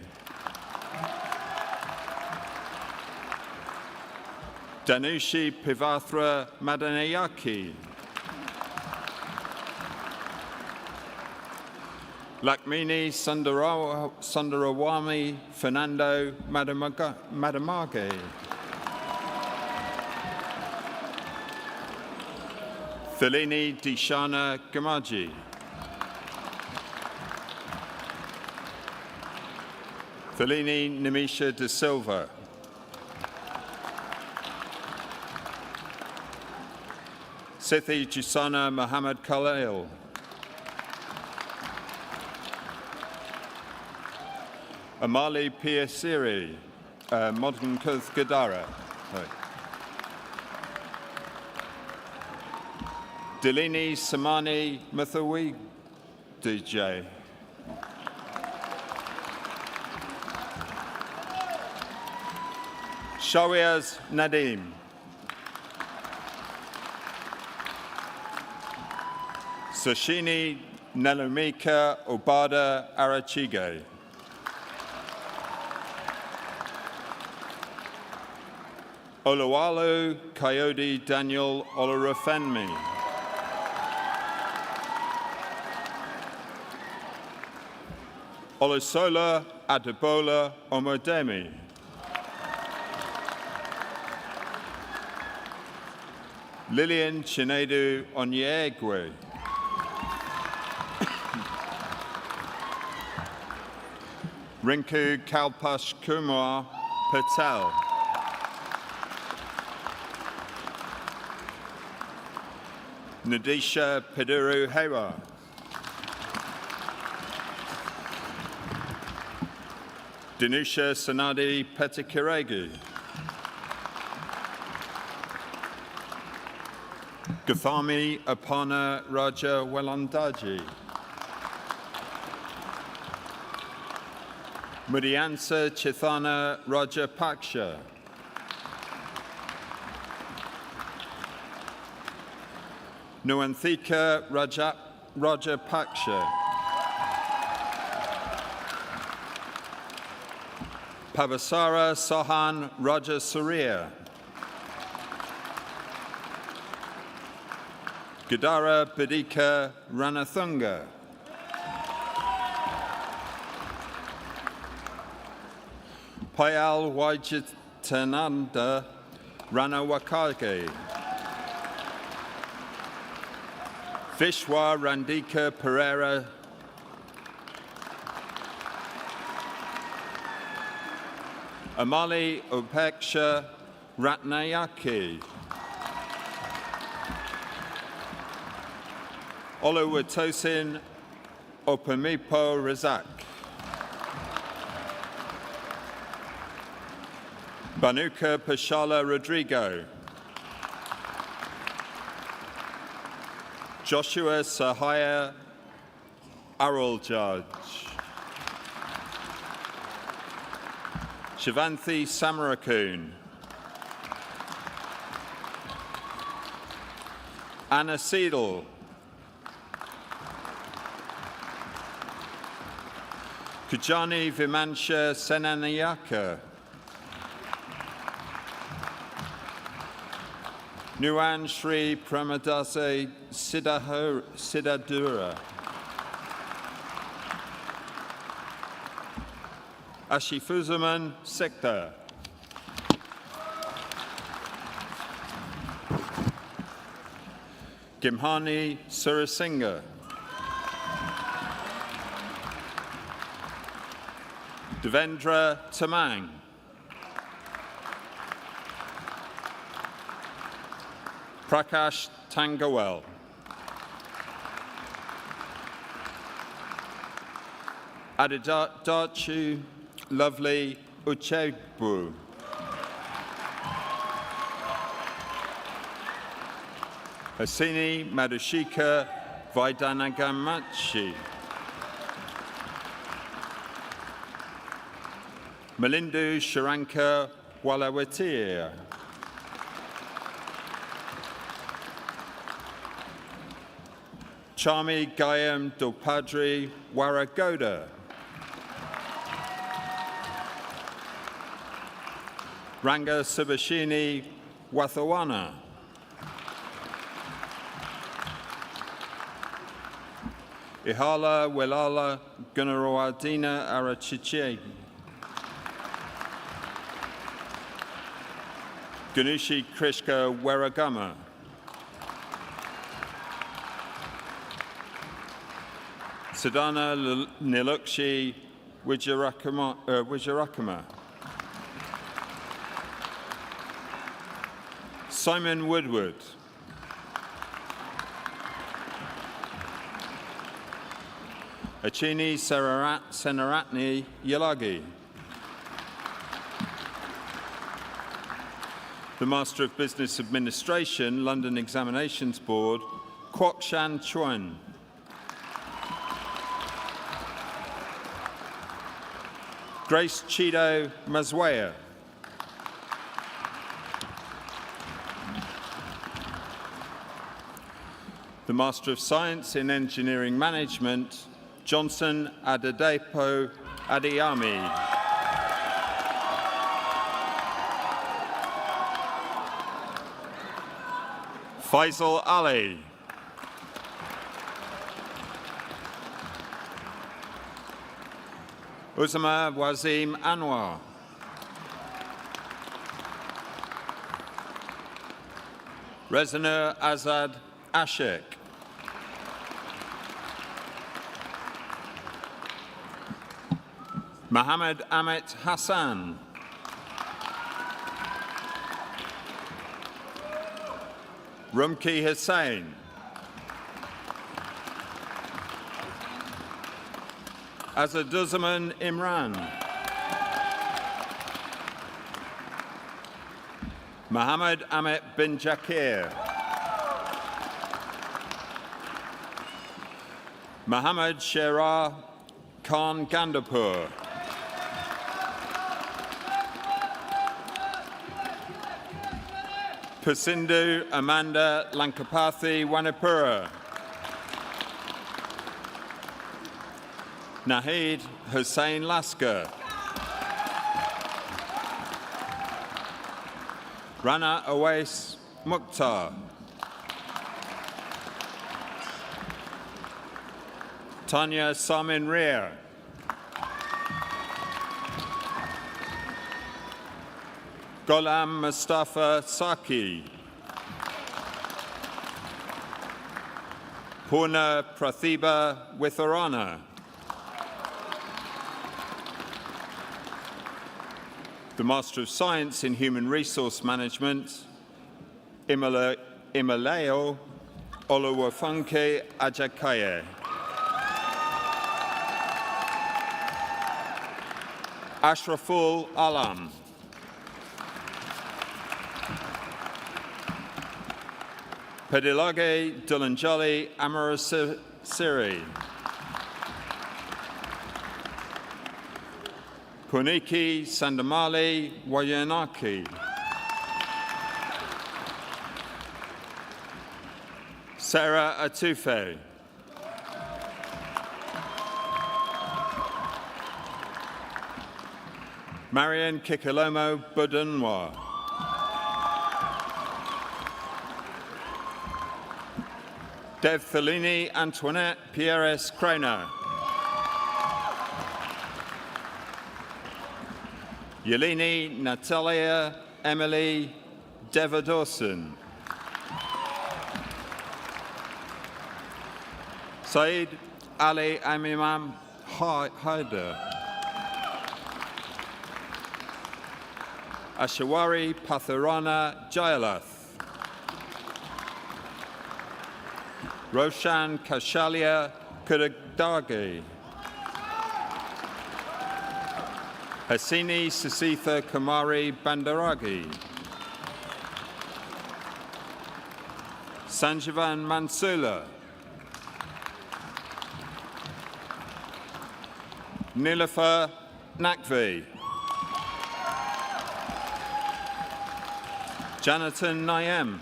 Danushi Pivathra Madanayaki. Lakmini Sundarawami Fernando Madamage. Thalini Dishana Gamaji. Thalini Nimisha De Silva. Sithi Jusana Muhammad Khalil. Amali Piasiri, Modern Kuth Gadara. Delini Samani Mathawi DJ. Shawiaz Nadim. Sashini Nalumika Obada Arachige. Oluwalu Coyote Daniel Olorafenmi. Olusola Adebola Omodemi. Lillian Chinedu Onyegwe. Rinku Kalpash Kumar Patel. Nadisha Peduru Hewa. Danusha Sanadi Petikiregu. Gafami Apana Raja Welandaji. Mudyansa Chithana Raja Paksha. Nuanthika Raja Paksha. Pavasara Sahan Raja Surya. Gadara Padika Ranathunga. Payal Wajitananda Ranawakage. Vishwa Randika Pereira. Amali Upeksha Ratnayaki. Oluwatosin Opamipo Razak. Banuka Pashala Rodrigo. Joshua Sahaya Arul Judge. Shivanthi Samarakun. Anna Seidel. Kujani Vimansha Senanayaka. Nuan Shri Pramadase Siddhadura. Ashifuzaman Sekta. Gimhani Surasingha. Devendra Tamang. Prakash Tangawel. Adidachu Lovely Uchebu. Hasini Madushika Vaidanagamachi. Melindu Sharanka Walawatir. Chami Gayam Dopadri Waragoda. Ranga Subashini Wathawana. Ihala Welala Gunaroadina Arachiche. Ganushi Krishka Waragama. Sadhana Nilukshi Wijarakama. Simon Woodward. Achini Senaratni Yalagi. The Master of Business Administration, London Examinations Board, Kwok Shan Chuan. Grace Chido Mazwaya. The Master of Science in Engineering Management, Johnson Adedepo Adeyemi. Faisal Ali. Uzama Wazim Anwar. Rezanur Azad Ashik. Mohammed Amit Hassan. Rumki Hussain. Azaduzaman Imran. Mohammed Amit bin Jakir. Mohammed Sherar Khan Gandapur. Pasindu Amanda Lankapathy Wanapura. Nahid Hussain Lasker. Rana Awais Mukhtar. Tanya Samin Ria. Ghulam Mustafa Saki. Purna Prathiba Witharana. The Master of Science in Human Resource Management, Imaleo Oluwafunke Ajakaye. Ashraful Alam. Pedilage Dulanjali Amarasiri. Puniki Sandamali Wayanaki. Sarah Atufe. Marian Kikalomo Budunwa. Dev Thelini Antoinette Pierres Craner. Yelini Natalia Emily Devadorson. Said Ali Amimam Haider. Ashawari Patharana Jayalath. Roshan Kashalia Kudagdagi. Hasini Sasitha Kamari Bandaragi. Sanjivan Mansula. Nilofer Nakvi. Jonathan Nayem.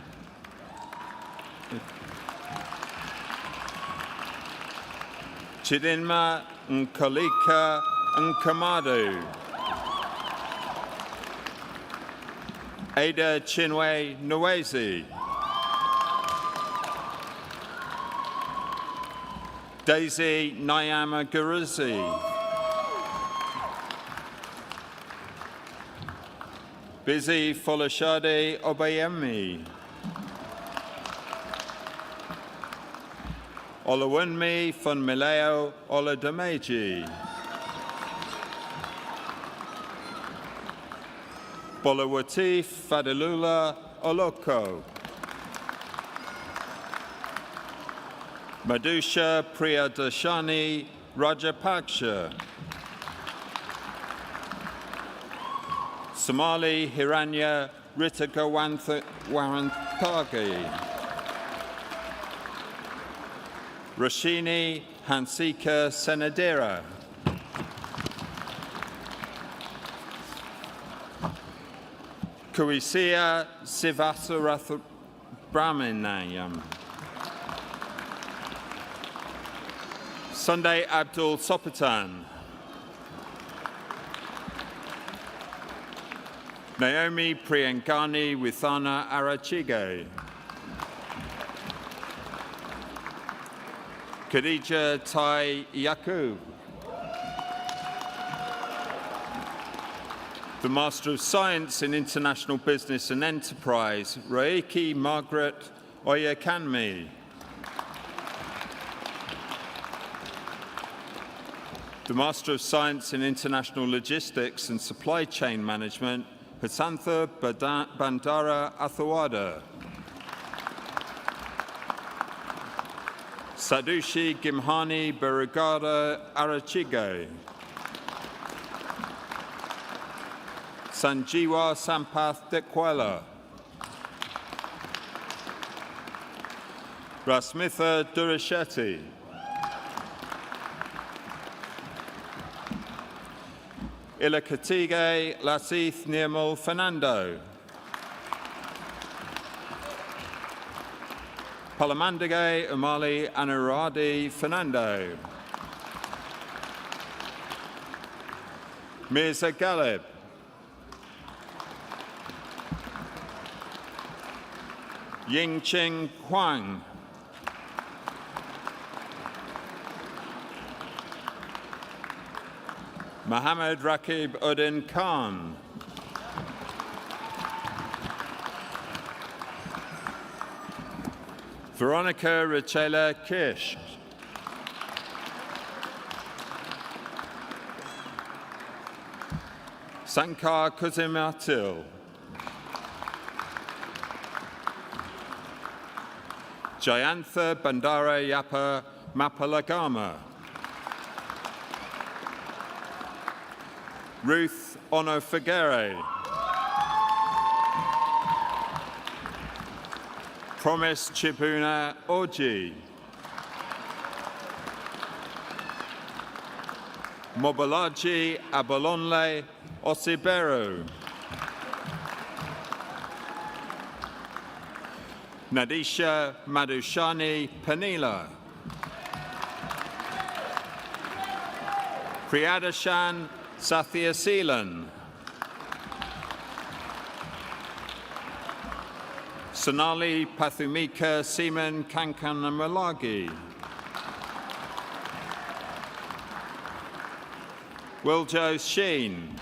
Chidinma Nkolika Nkamadu. Ada Chinwe Nwezi. Daisy Nyama Guruzi. Busy Folashade Obayemi. Olawunmi Funmileo Oladameji. Bolawati Fadilula Oloko. Madusha Priyadashani Rajapaksha. Somali Hiranya Ritaka Waranthagi. Rashini Hansika Senadira. Kuisia Sivasarath Brahminayam. Sunday Abdul Sopatan. Naomi Priyankani Withana Arachige. Khadija Tai Yakub. The Master of Science in International Business and Enterprise, Raiki Margaret Oyakanmi. The Master of Science in International Logistics and Supply Chain Management, Hasantha Bandara Athawada. Sadushi Gimhani Barugada Arachigo. Sanjiwa Sampath Dekwela. Rasmitha Durashetty. Ilakatige Lasith Nirmal Fernando. Palamandige Umali Anuradi Fernando. Mirza Galib. Yingqing Huang. Mohammed Rakib Uddin Khan. Veronica Richela Kish. Sankar Kuzimatil. Jayantha Bandara Yapa Mapalagama. Ruth Ono Figuere. Promise Chibuna Oji. Mobalaji Abalonle Osibero. Nadisha Madhushani Panila. Priyadashan Sathya Seelan. Sonali Pathumika Seaman Kankanamalagi. Wiljo Sheen.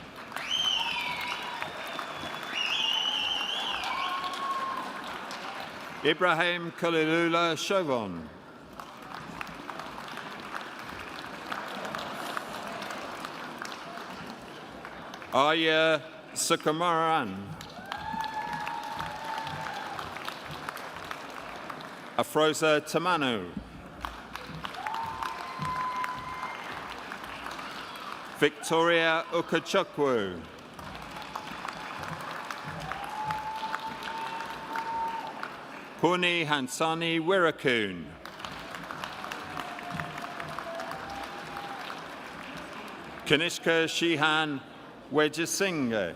Ibrahim Khalilullah Chauvin. Arya Sukumaran. Afroza Tamanu. Victoria Ukachukwu. Puni Hansani Wirakun. Kanishka Shihan Wejasinghe.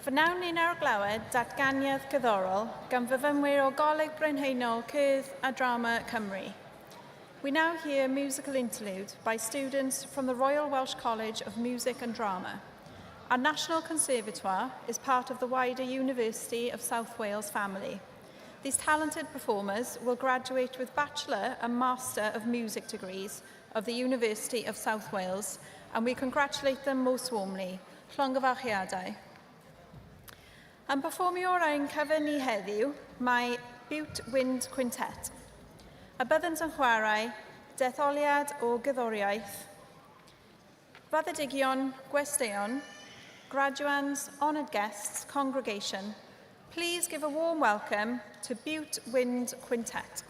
Fy nawn ni'n ar glywed datganiad cyddorol gan fyfyrwyr o Goleg Brenhinol Cerdd a Drama Cymru. We now hear musical interlude by students from the Royal Welsh College of Music and Drama. Our National Conservatoire is part of the wider University of South Wales family. These talented performers will graduate with Bachelor and Master of Music degrees of the University of South Wales, and we congratulate them most warmly. Llongyfarchiadau. Yn perfformio o'r ein cyfan ni heddiw, mae Bute Wind Quintet. Y byddent yn chwarae detholiad o gyddoriaeth, faddedigion, gwesteion, graduands, honoured guests, congregation. Please give a warm welcome to Bute Wind Quintet.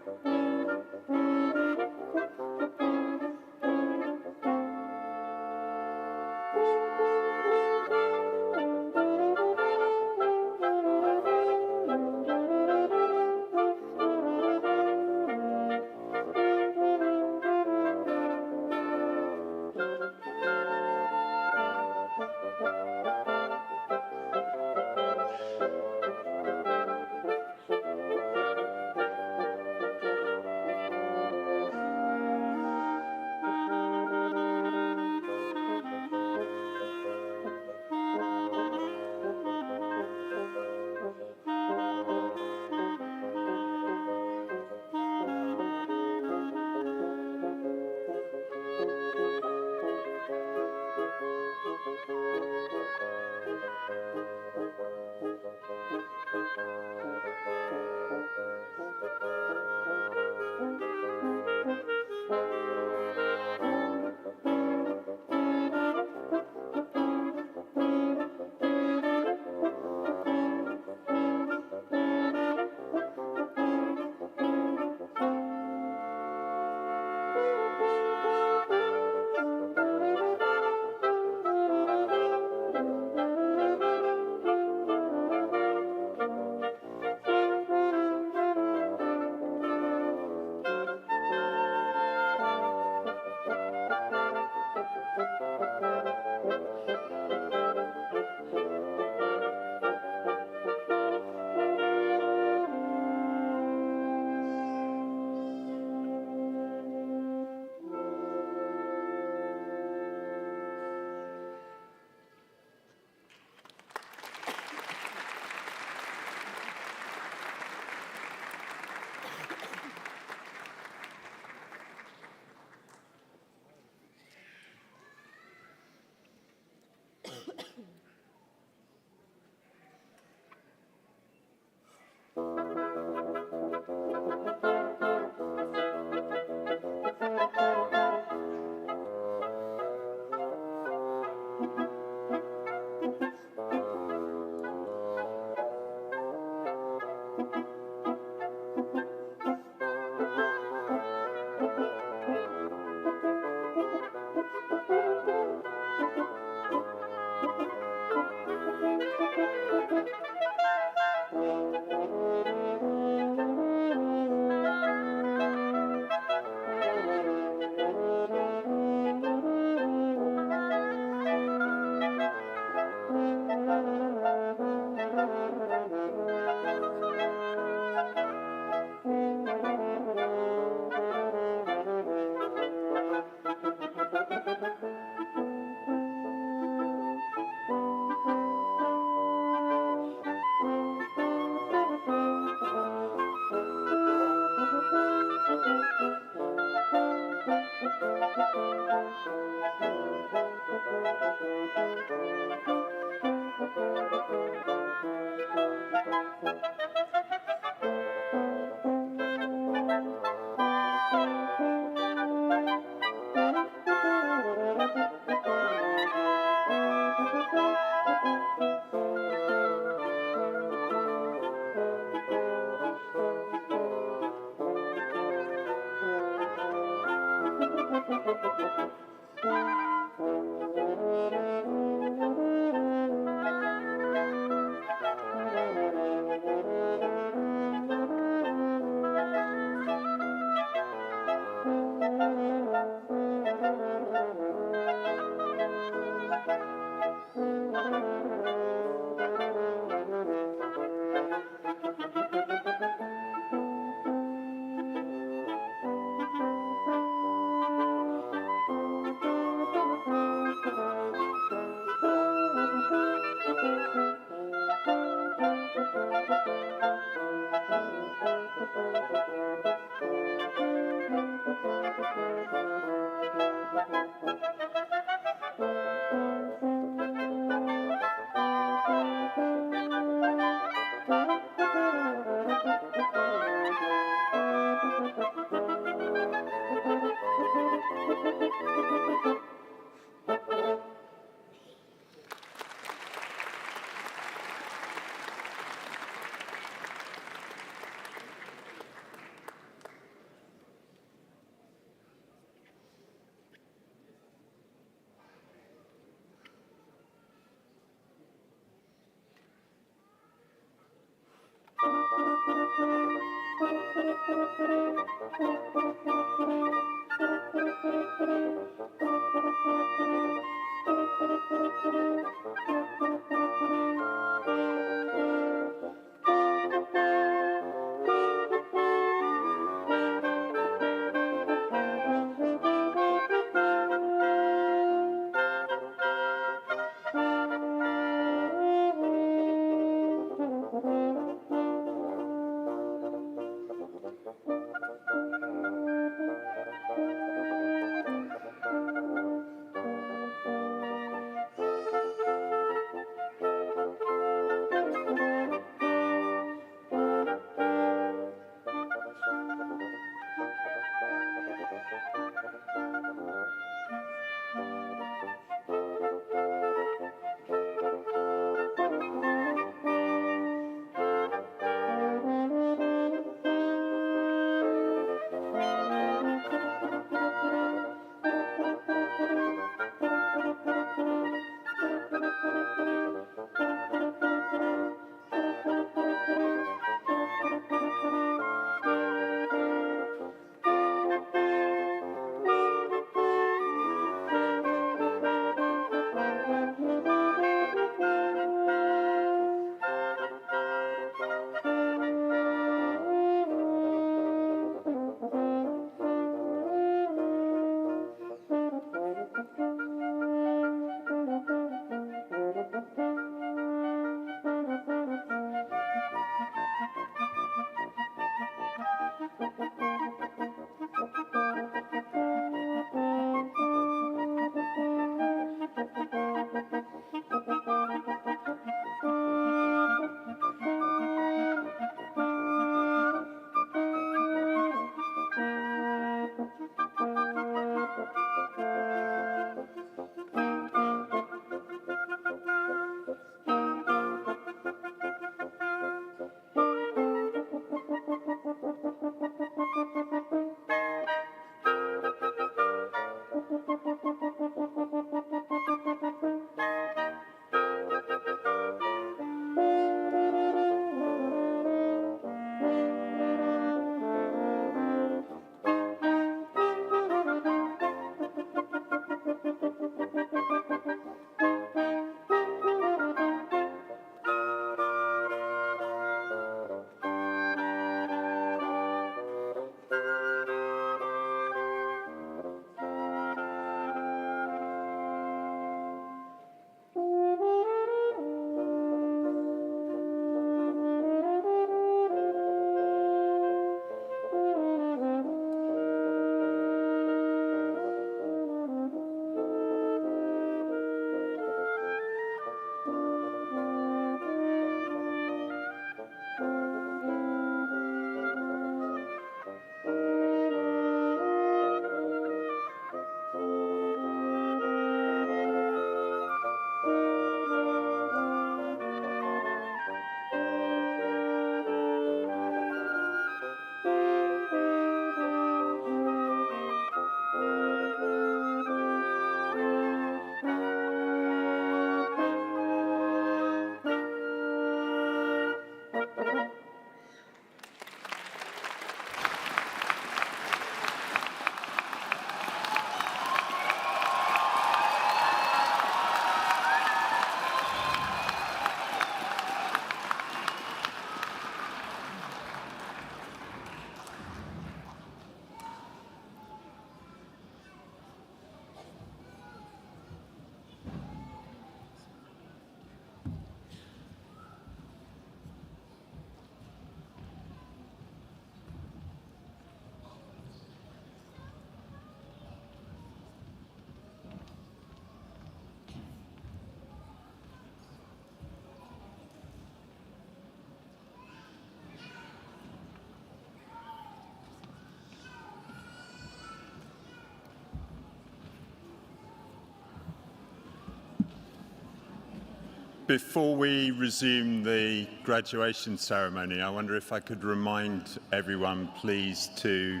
Before we resume the graduation ceremony, I wonder if I could remind everyone, please, to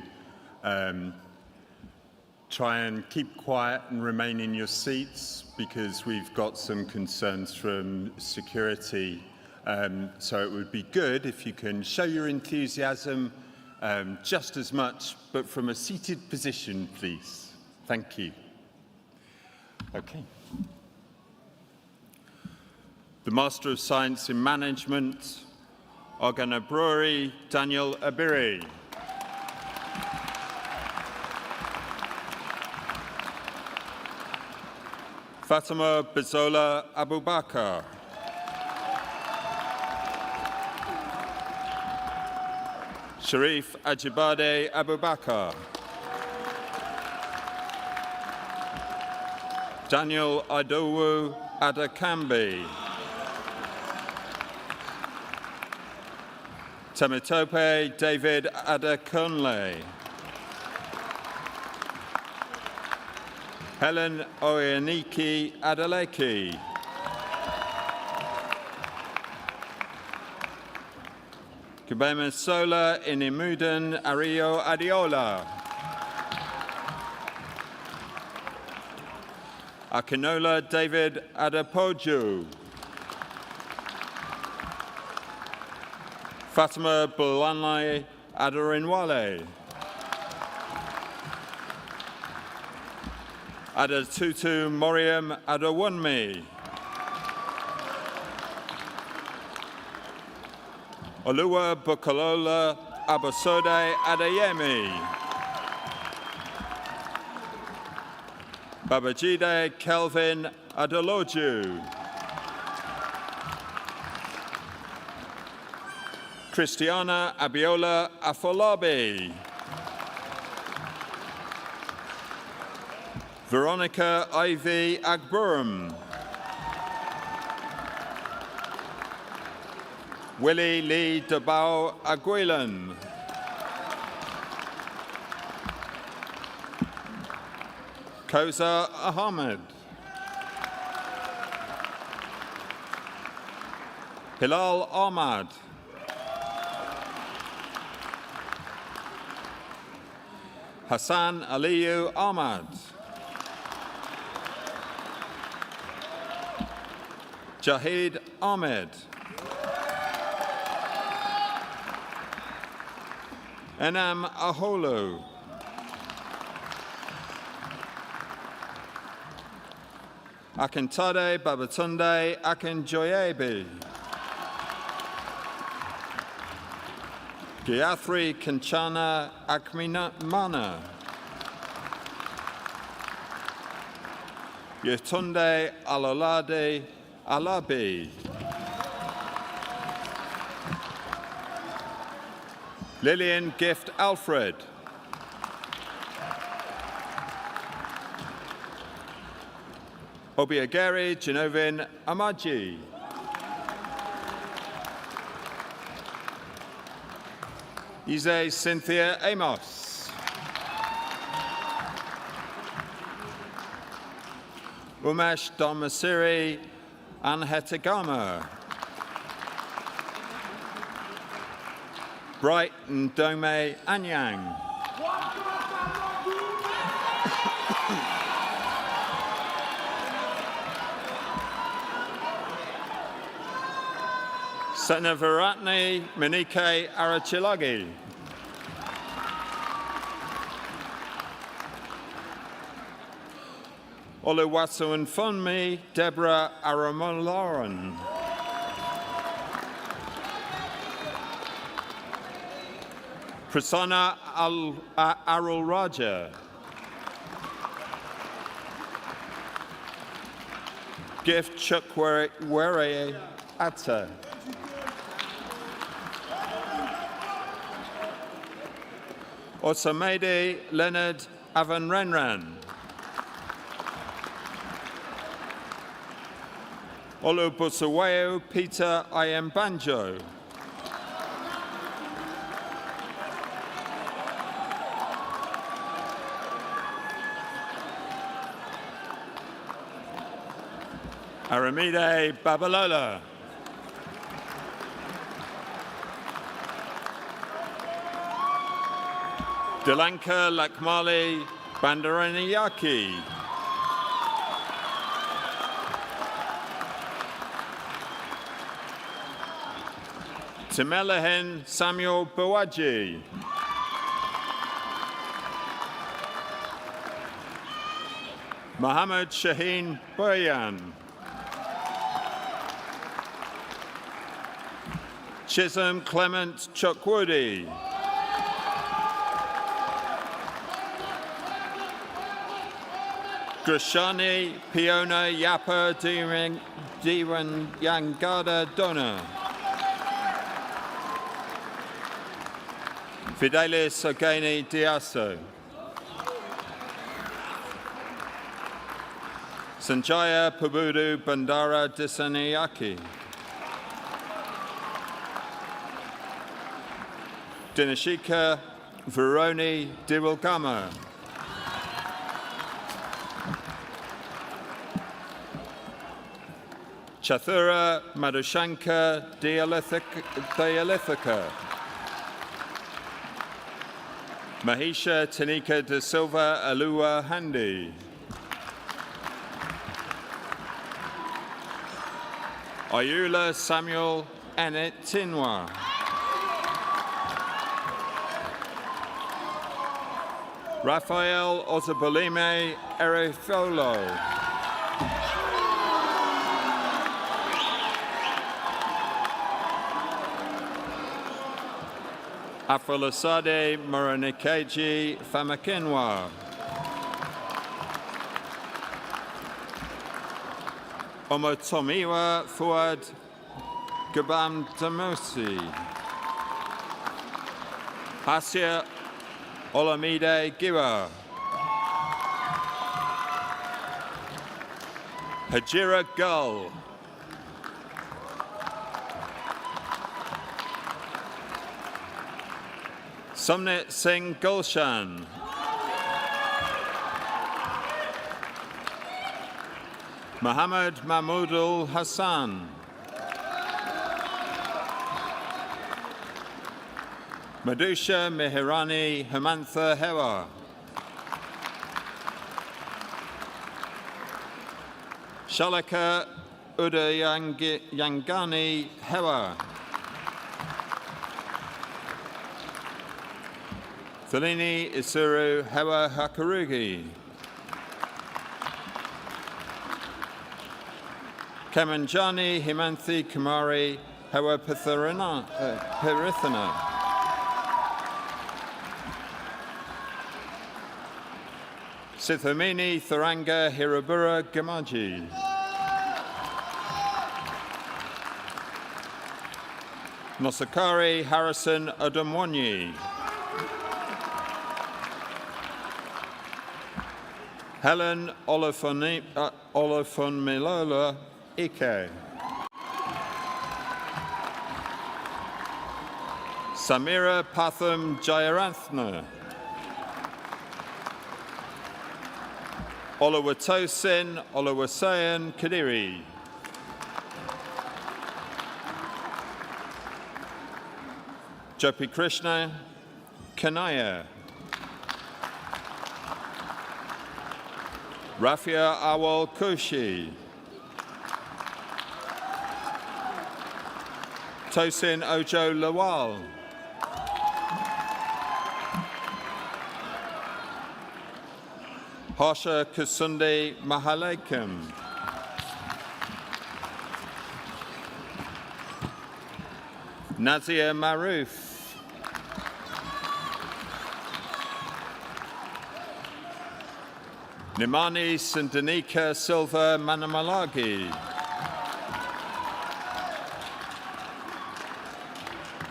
try and keep quiet and remain in your seats, because we've got some concerns from security. So it would be good if you can show your enthusiasm just as much, but from a seated position, please. Thank you. Okay. The Master of Science in Management, Ogana Brewery, Daniel Abiri. Fatima Bizola Abubakar. Sharif Ajibade Abubakar. Daniel Idowu Adakambi. Temitope David Adekunle. Helen Oyaniki Adeleki. Kubema Sola Inimudan Ario Adiola. Akinola David Adepoju. Fatima Bulanlai Adarinwale. Adatutu Moriam Adawunmi. Oluwa Bukalola Abasode Adeyemi. Babajide Kelvin Adoloju. Christiana Abiola Afolabi. Veronica Ivy Agburum. Willie Lee Dabao Aguilan. Koza Ahmed. Hilal Ahmad. Hassan Aliyu Ahmad. Jahid Ahmed. Enam Aholo. Akintade Babatunde Akinjoyebi. Giathri Kanchana Akminamana. Yetunde Alolade Alabi. Lillian Gift Alfred. Obiageri Genovin Amaji. Ize Cynthia Amos. Umesh Domasiri Anhetagama. Bright Ndome Anyang. Senavaratni Minike Arachilagi. Oluwasu and Funmi Deborah Aramolaran. Prasanna Arul Raja. Gift Chukwere Atta. Osamede Leonard Avanrenran. Olubusaweo Peter Ayambanjo. Aramide Babalola. Delanka Lakmali Bandaraniyaki. Timelahen Samuel Bawaji. Mohammed Shaheen Boyan. Chisholm Clement Chukwudi. Grishani Piona Yapa Diwan Yangada Dona. Fidelis Ogeni Diaso. Sanjaya Pabudu Bandara Disanayaki. Dinashika Veroni Diwalgama. Chathura Madhushanka Dialithica. Mahisha Tanika de Silva Alua Handi. Ayula Samuel Anet Tinwa. Rafael Ozabolime Erifolo. Afolasade Moronikeji Famakinwa. Omotomiwa Fuad Gabam Damosi. Hasia Olamide Giwa. Hajira Gull. Somnit Singh Gulshan. Muhammad Mahmoudul Hassan. Madusha Mehirani Hemantha Hewa. Shalaka Udayangani Hewa. Thalini Isuru Hewa Hakarugi. Kamanjani Himanthi Kumari Hewa Perithana. Sithamini Tharanga Hirabura Gamaji. Nosakari Harrison Adamwanyi. Helen Olafonmilola Ike. Samira Patham Jayaranthna. Olawatosin Olawasayan Kadiri. Jopi Krishna Kanaya. Rafia Awal Kushi. Tosin Ojo Lawal. Harsha Kusundi Mahalekam. Nazia Maruf. Nimani Sandanika Silva Manamalagi.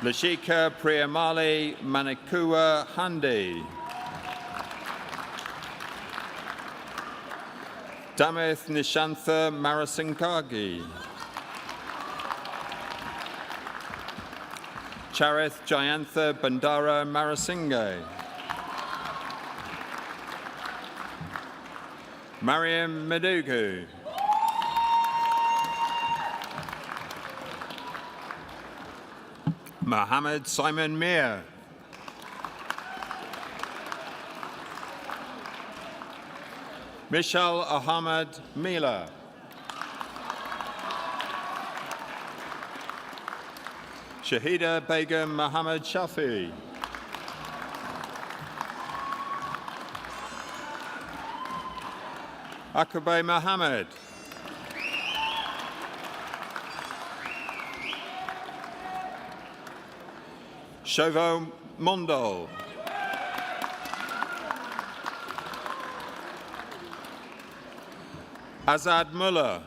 Lashika Priyamali Manikua Handi. Damith Nishantha Marasingagi. Charith Jayantha Bandara Marasinghe. Mariam Medugu. Mohammed Simon Mir. Michelle Ahmed Mila. Shahida Begum Mohammed Shafi. Akabay Mohammed. Shovo Mondol. Azad Muller.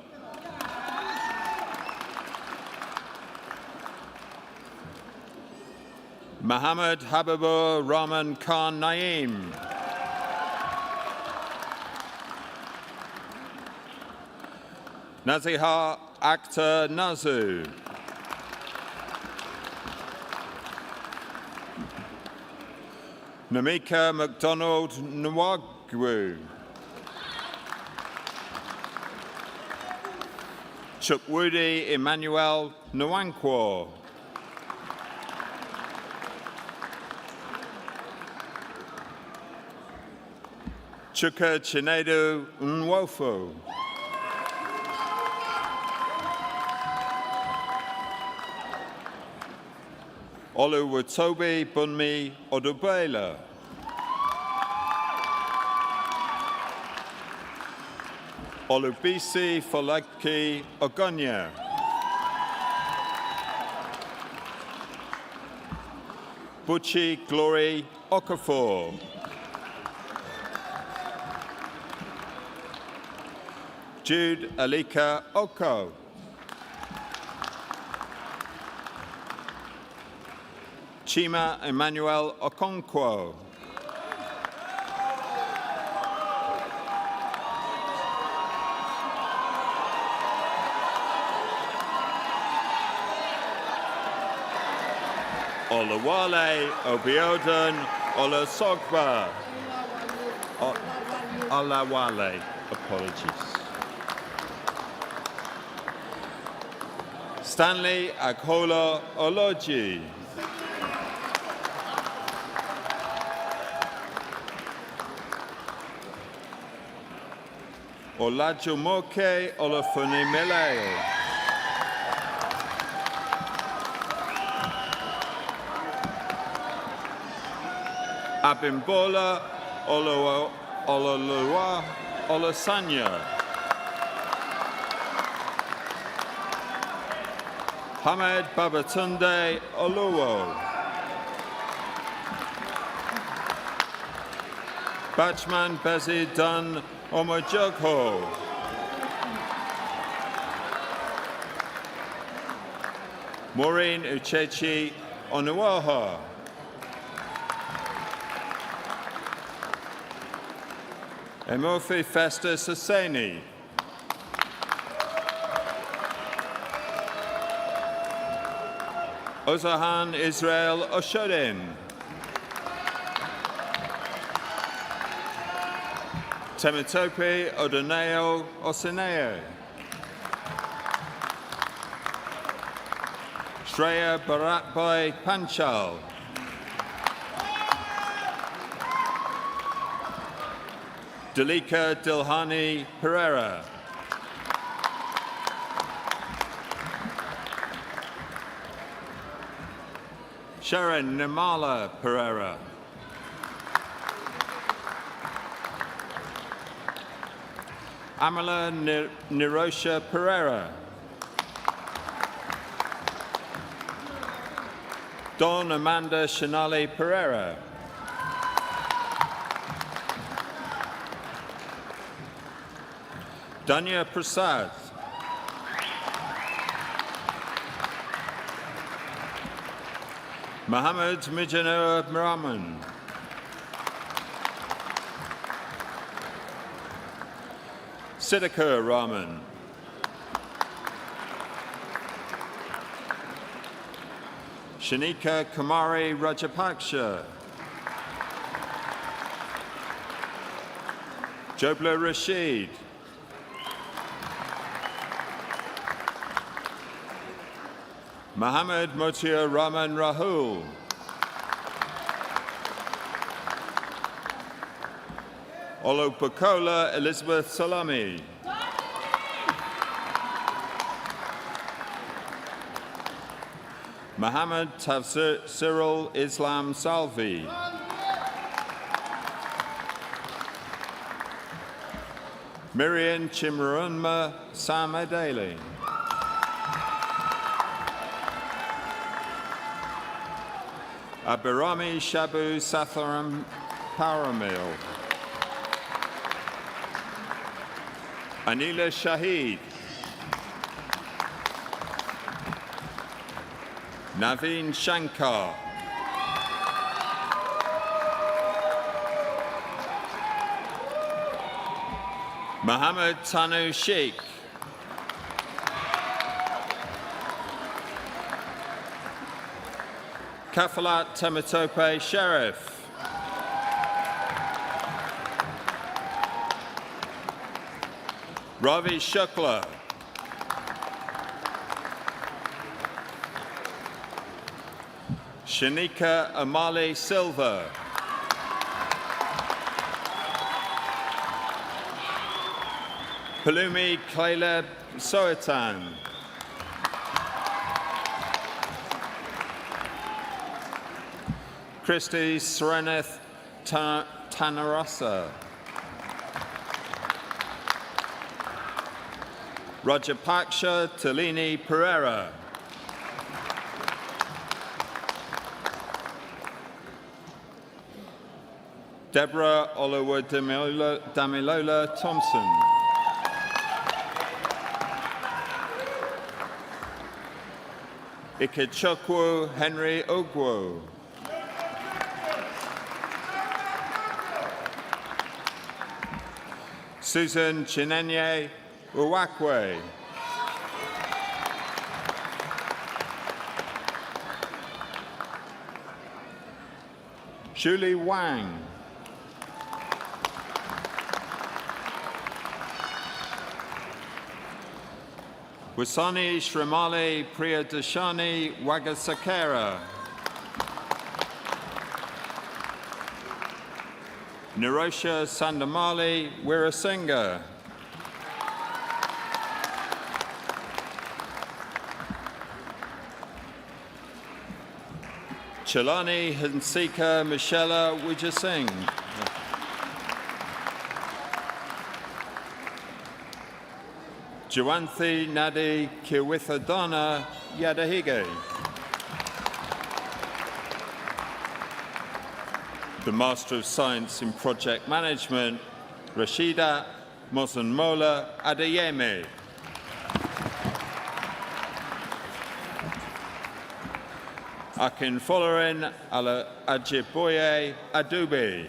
Mohammed Habibur Rahman Khan Naeem. Naziha Akhtar Nazu. Namika MacDonald Nwagwu. Chukwudi Emmanuel Nwankwo. Chuka Chinedu Nwofu. Oluwatobi Bunmi Odubela. Olubisi Folaki Ogonya. Buchi Glory Okafor. Jude Alika Oko. Chima Emmanuel Okonkwo. Olawale Obiodun Olasogba. Olawale, apologies. Stanley Akhola Oloji. Olajumoke Olafunimile. Abimbola Ololuwa Olasanya. Hamed Babatunde Oluwo. Bachman Bezi Dun Omojogho. Maureen Uchechi Onuwaha. Emofi Festus Hosseini. Ozahan Israel Oshodin. Temitope Odoneo Osineo. Shreya Baratbhai Panchal. Dalika Dilhani Pereira. Sharon Nimala Pereira. Amala Nirosha Pereira. Dawn Amanda Shanali Pereira. Danya Prasad. Mohammed Mijanoor Rahman. Siddiqur Rahman. Shanika Kumari Rajapaksha. Jobla Rashid. Mohammed Motia Rahman Rahul. Olubukola Elizabeth Salami. Mohammed Tafsir Cyril Islam Salvi. Miriam Chimrunma Samadeli. Abirami Shabu Satharam Paramil. Anila Shahid. Naveen Shankar. Mohammed Tanu Sheikh. Kafalat Tematope Sheriff. Ravi Shukla. Shanika Amali Silva. Palumi Caleb Soetan. Christy Sereneth Tanarasa. Rajapaksha Talini Pereira. Deborah Olowa Damilola Thompson. Ikechukwu Henry Ogwo. Susan Chinenye Uwakwe. Julie Wang. Wasani Shrimali Priyadashani Wagasakera. Nirosha Sandamali Wirasinga. Chalani Hansika Michela Wijasingh. Jawanthi Nadi Kiwithadana Yadahige. The Master of Science in Project Management, Rashida Mosanmola Adeyemi. Akin Folarin Ala Ajiboye Adubi.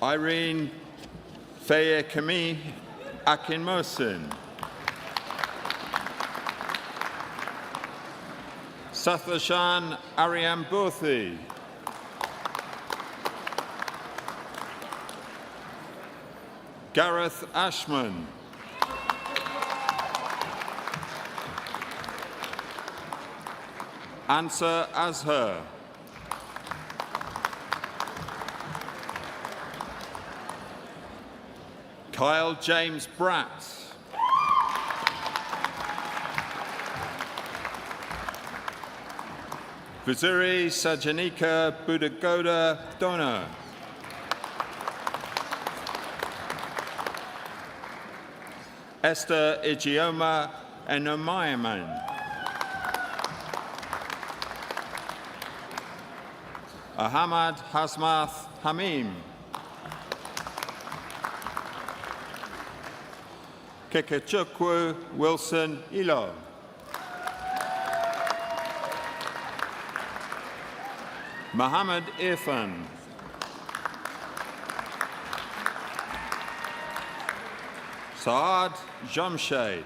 Irene Faye Kami Akin Mosin. Sathashan Ariam Bothi. Gareth Ashman. Answer Azhar. Kyle James Bratt. Vizuri Sajanika Budagoda Dona. Esther Ijeoma Enomayaman. Ahmad Hasmath Hamim. Kekechukwu Wilson Ilo. Muhammad Irfan. Saad Jamshed.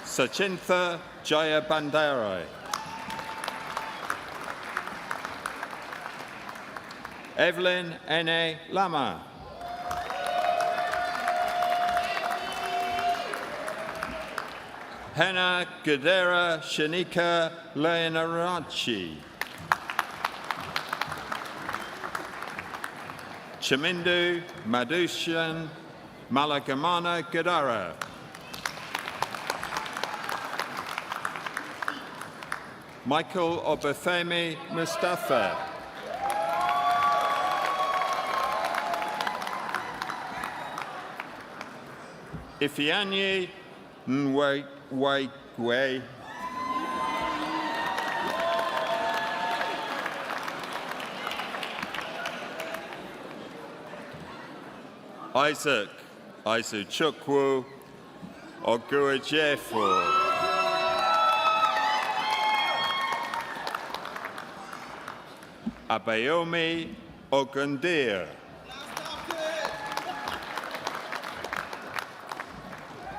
Sachintha Jaya Bandarai. Evelyn Ene Lama. Hannah Gadera Shanika Leonarachi. Chamindu Madushan Malagamana Gadara. Michael Obafemi Mustafa. Ifeanyi Nwaigwe. Isaac Chukwu Oguajefu. Abayomi Ogundir.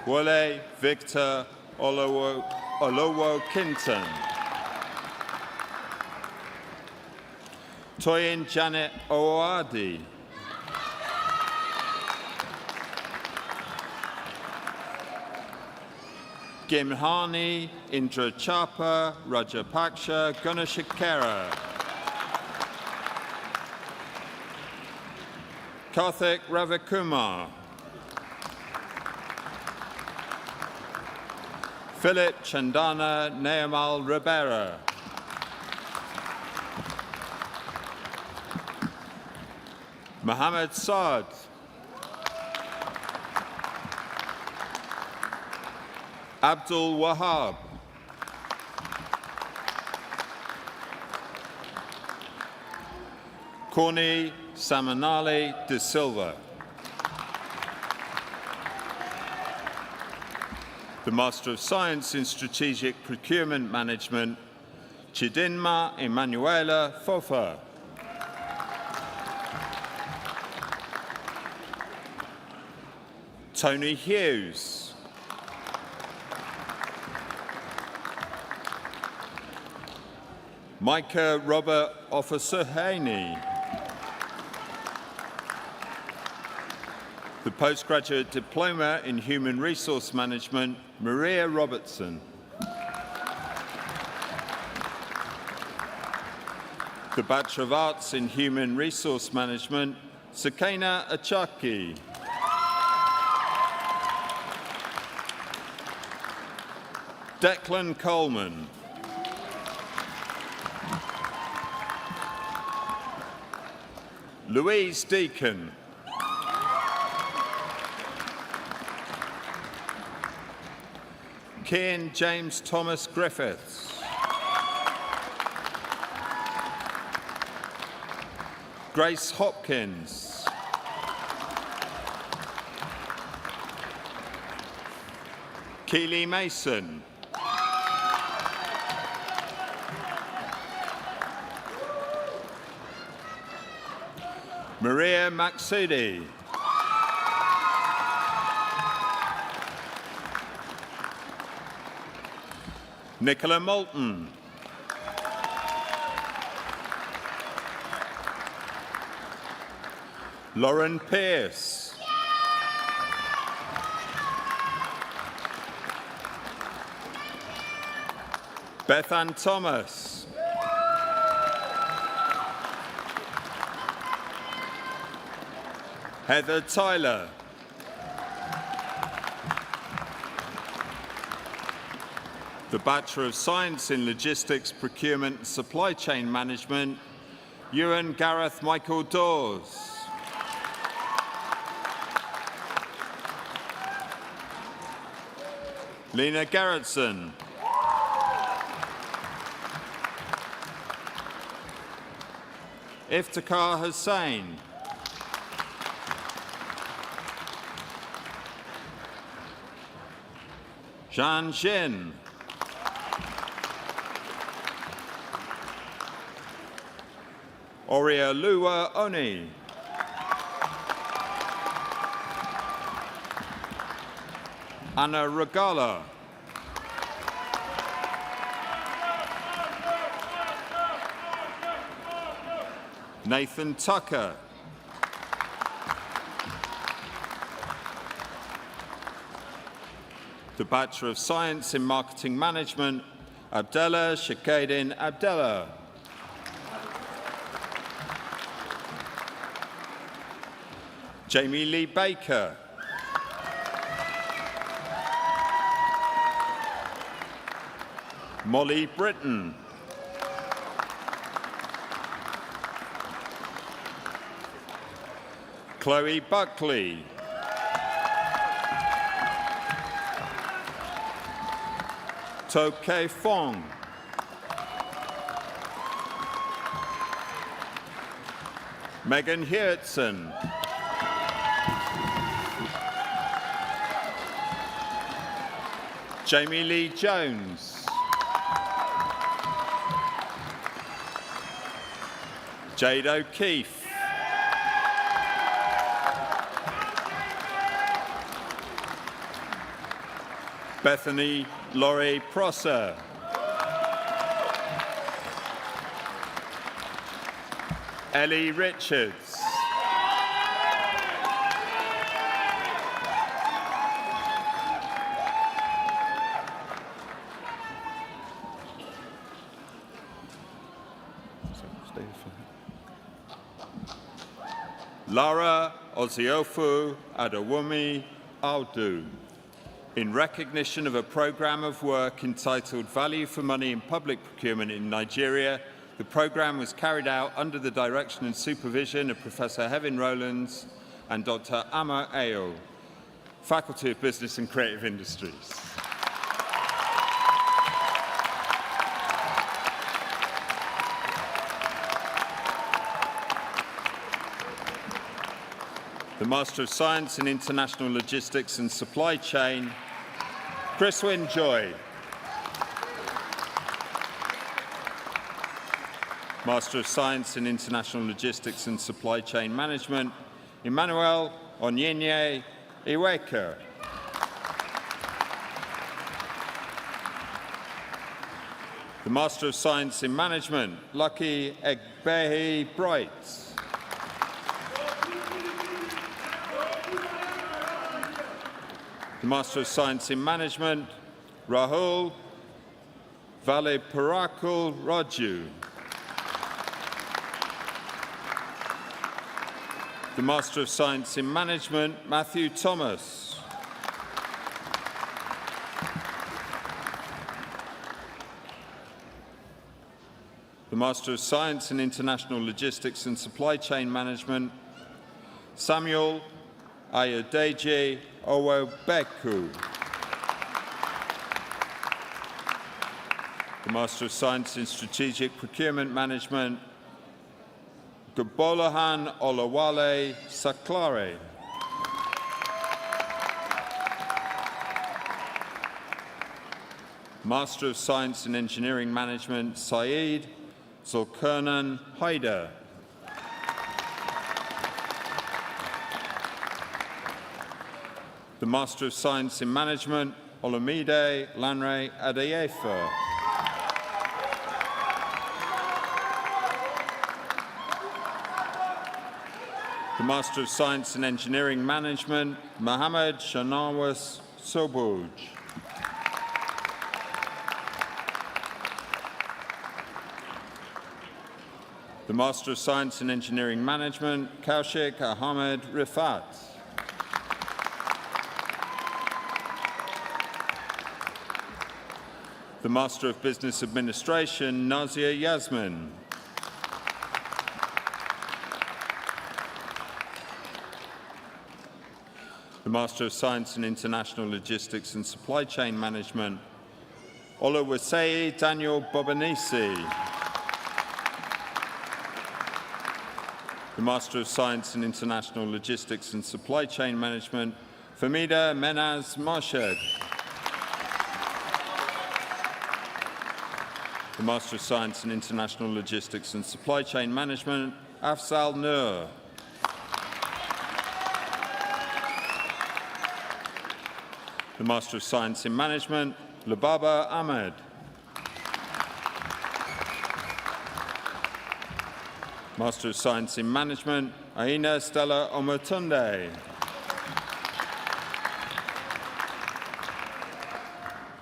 Wole Victor Olowo Kinton. Toyin Janet Oadi. Gimhani Indra Chapa Rajapaksha Gunashikera. Karthik Ravikumar. Philip Chandana Neamal Rivera. Mohammed Saad. Abdul Wahab. Corny Samanali de Silva. The Master of Science in Strategic Procurement Management, Chidinma Emanuela Fofa. Tony Hughes. Micah Robert Officer-Haney. The Postgraduate Diploma in Human Resource Management, Maria Robertson. The Bachelor of Arts in Human Resource Management, Sakina Achaki. Declan Coleman. Louise Deacon. Kian James Thomas Griffiths. Grace Hopkins. Keely Mason. Maria Maksudi. Nicola Moulton. Lauren Pierce. Bethan Thomas. Heather Tyler. The Bachelor of Science in Logistics, Procurement and Supply Chain Management, Ewan Gareth Michael Dawes. Lena Gerritsen. Iftikhar Hussain. Zhan Xin. Oriolua Oni. Anna Regala. Nathan Tucker. The Bachelor of Science in Marketing Management, Abdullah Shakadin Abdullah. Jamie Lee Baker. Molly Britton. Chloe Buckley. Toke Fong. Megan Heertsen. Jamie Lee Jones. Jade O'Keefe. Bethany Laurie Prosser. Ellie Richards. Lara Oziofu Adewumi Aldu, in recognition of a programme of work entitled Value for Money in Public Procurement in Nigeria. The programme was carried out under the direction and supervision of Professor Hevin Rowlands and Dr. Amma Ayo, Faculty of Business and Creative Industries. The Master of Science in International Logistics and Supply Chain, Chriswyn Joy. Master of Science in International Logistics and Supply Chain Management, Emmanuel Onyenye Iweka. The Master of Science in Management, Lucky Egbehi Bright. The Master of Science in Management, Rahul Valiparakul Raju. The Master of Science in Management, Matthew Thomas. The Master of Science in International Logistics and Supply Chain Management, Samuel Ayodeji Owobeku. The Master of Science in Strategic Procurement Management, Gbolahan Olawale Saklare. Master of Science in Engineering Management, Saeed Zulkarnain Haider. The Master of Science in Management, Olamide Lanre Adeyefa. The Master of Science in Engineering Management, Mohammed Shanawas Sobuj. The Master of Science in Engineering Management, Kaushik Ahmed Rifat. The Master of Business Administration, Nazia Yasmin. The Master of Science in International Logistics and Supply Chain Management, Oluwasei Daniel Bobanisi. The Master of Science in International Logistics and Supply Chain Management, Famida Menaz Morshed. The Master of Science in International Logistics and Supply Chain Management, Afzal Nur. The Master of Science in Management, Lubaba Ahmed. Master of Science in Management, Aina Stella Omotunde.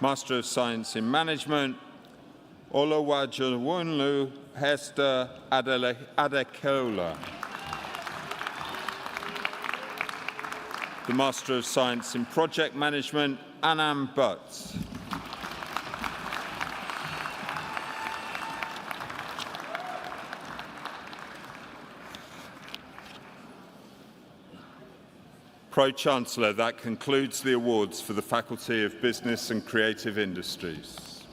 Master of Science in Management, Olawajawunlu Hester Adekola. The Master of Science in Project Management, Anam Butts. Pro-Chancellor, that concludes the awards for the Faculty of Business and Creative Industries.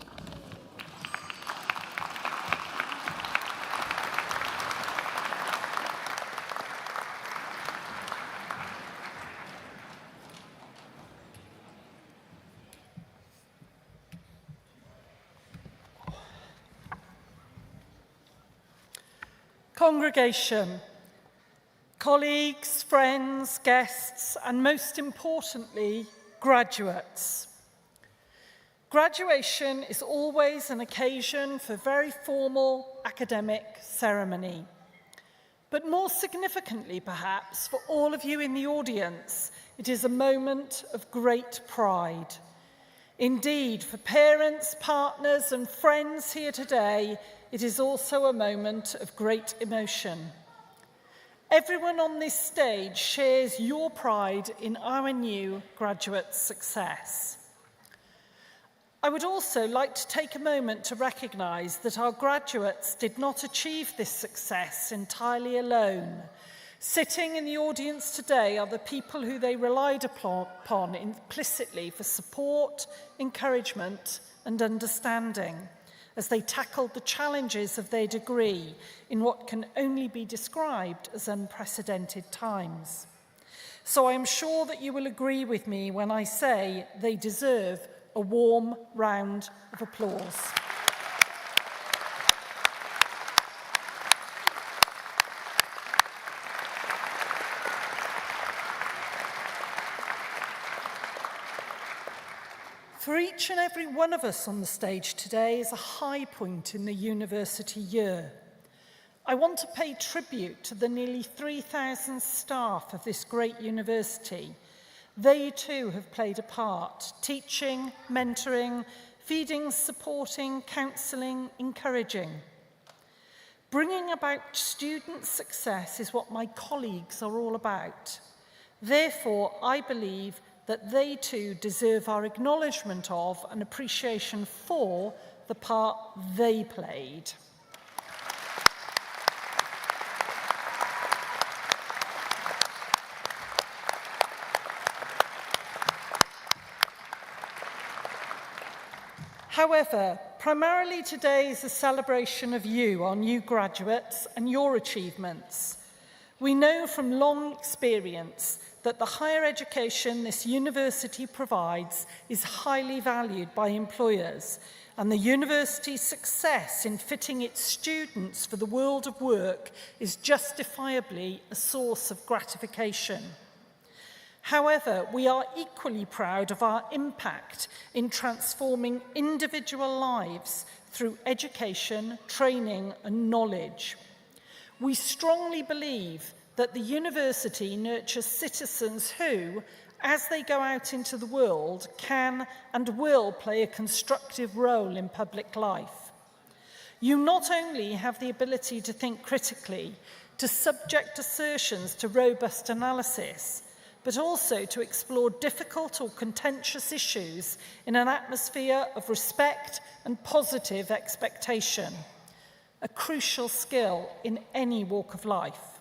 Congregation, colleagues, friends, guests, and most importantly, graduates. Graduation is always an occasion for very formal academic ceremony. But more significantly, perhaps, for all of you in the audience, it is a moment of great pride. Indeed, for parents, partners, and friends here today, it is also a moment of great emotion. Everyone on this stage shares your pride in our new graduate success. I would also like to take a moment to recognise that our graduates did not achieve this success entirely alone. Sitting in the audience today are the people who they relied upon implicitly for support, encouragement, and understanding as they tackled the challenges of their degree in what can only be described as unprecedented times. So I am sure that you will agree with me when I say they deserve a warm round of applause. For each and every one of us on the stage today is a high point in the university year. I want to pay tribute to the nearly 3,000 staff of this great university. They too have played a part, teaching, mentoring, feeding, supporting, counselling, encouraging. Bringing about student success is what my colleagues are all about. Therefore, I believe that they too deserve our acknowledgement of and appreciation for the part they played. However, primarily today is a celebration of you, our new graduates, and your achievements. We know from long experience that the higher education this university provides is highly valued by employers, and the university's success in fitting its students for the world of work is justifiably a source of gratification. However, we are equally proud of our impact in transforming individual lives through education, training, and knowledge. We strongly believe that the university nurtures citizens who, as they go out into the world, can and will play a constructive role in public life. You not only have the ability to think critically, to subject assertions to robust analysis, but also to explore difficult or contentious issues in an atmosphere of respect and positive expectation, a crucial skill in any walk of life.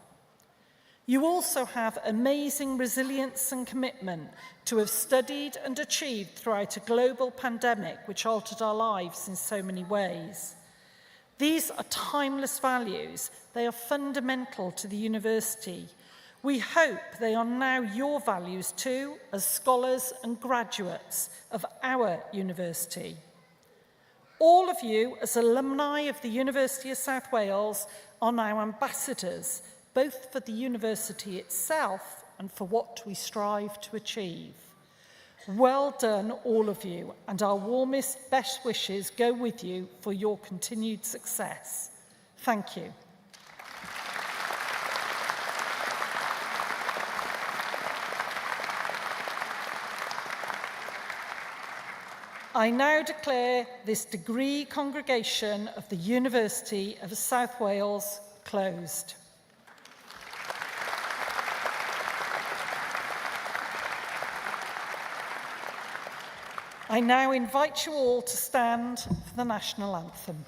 You also have amazing resilience and commitment to have studied and achieved throughout a global pandemic which altered our lives in so many ways. These are timeless values. They are fundamental to the university. We hope they are now your values too, as scholars and graduates of our university. All of you, as alumni of the University of South Wales, are now ambassadors, both for the university itself and for what we strive to achieve. Well done, all of you, and our warmest, best wishes go with you for your continued success. Thank you. I now declare this degree congregation of the University of South Wales closed. I now invite you all to stand for the national anthem.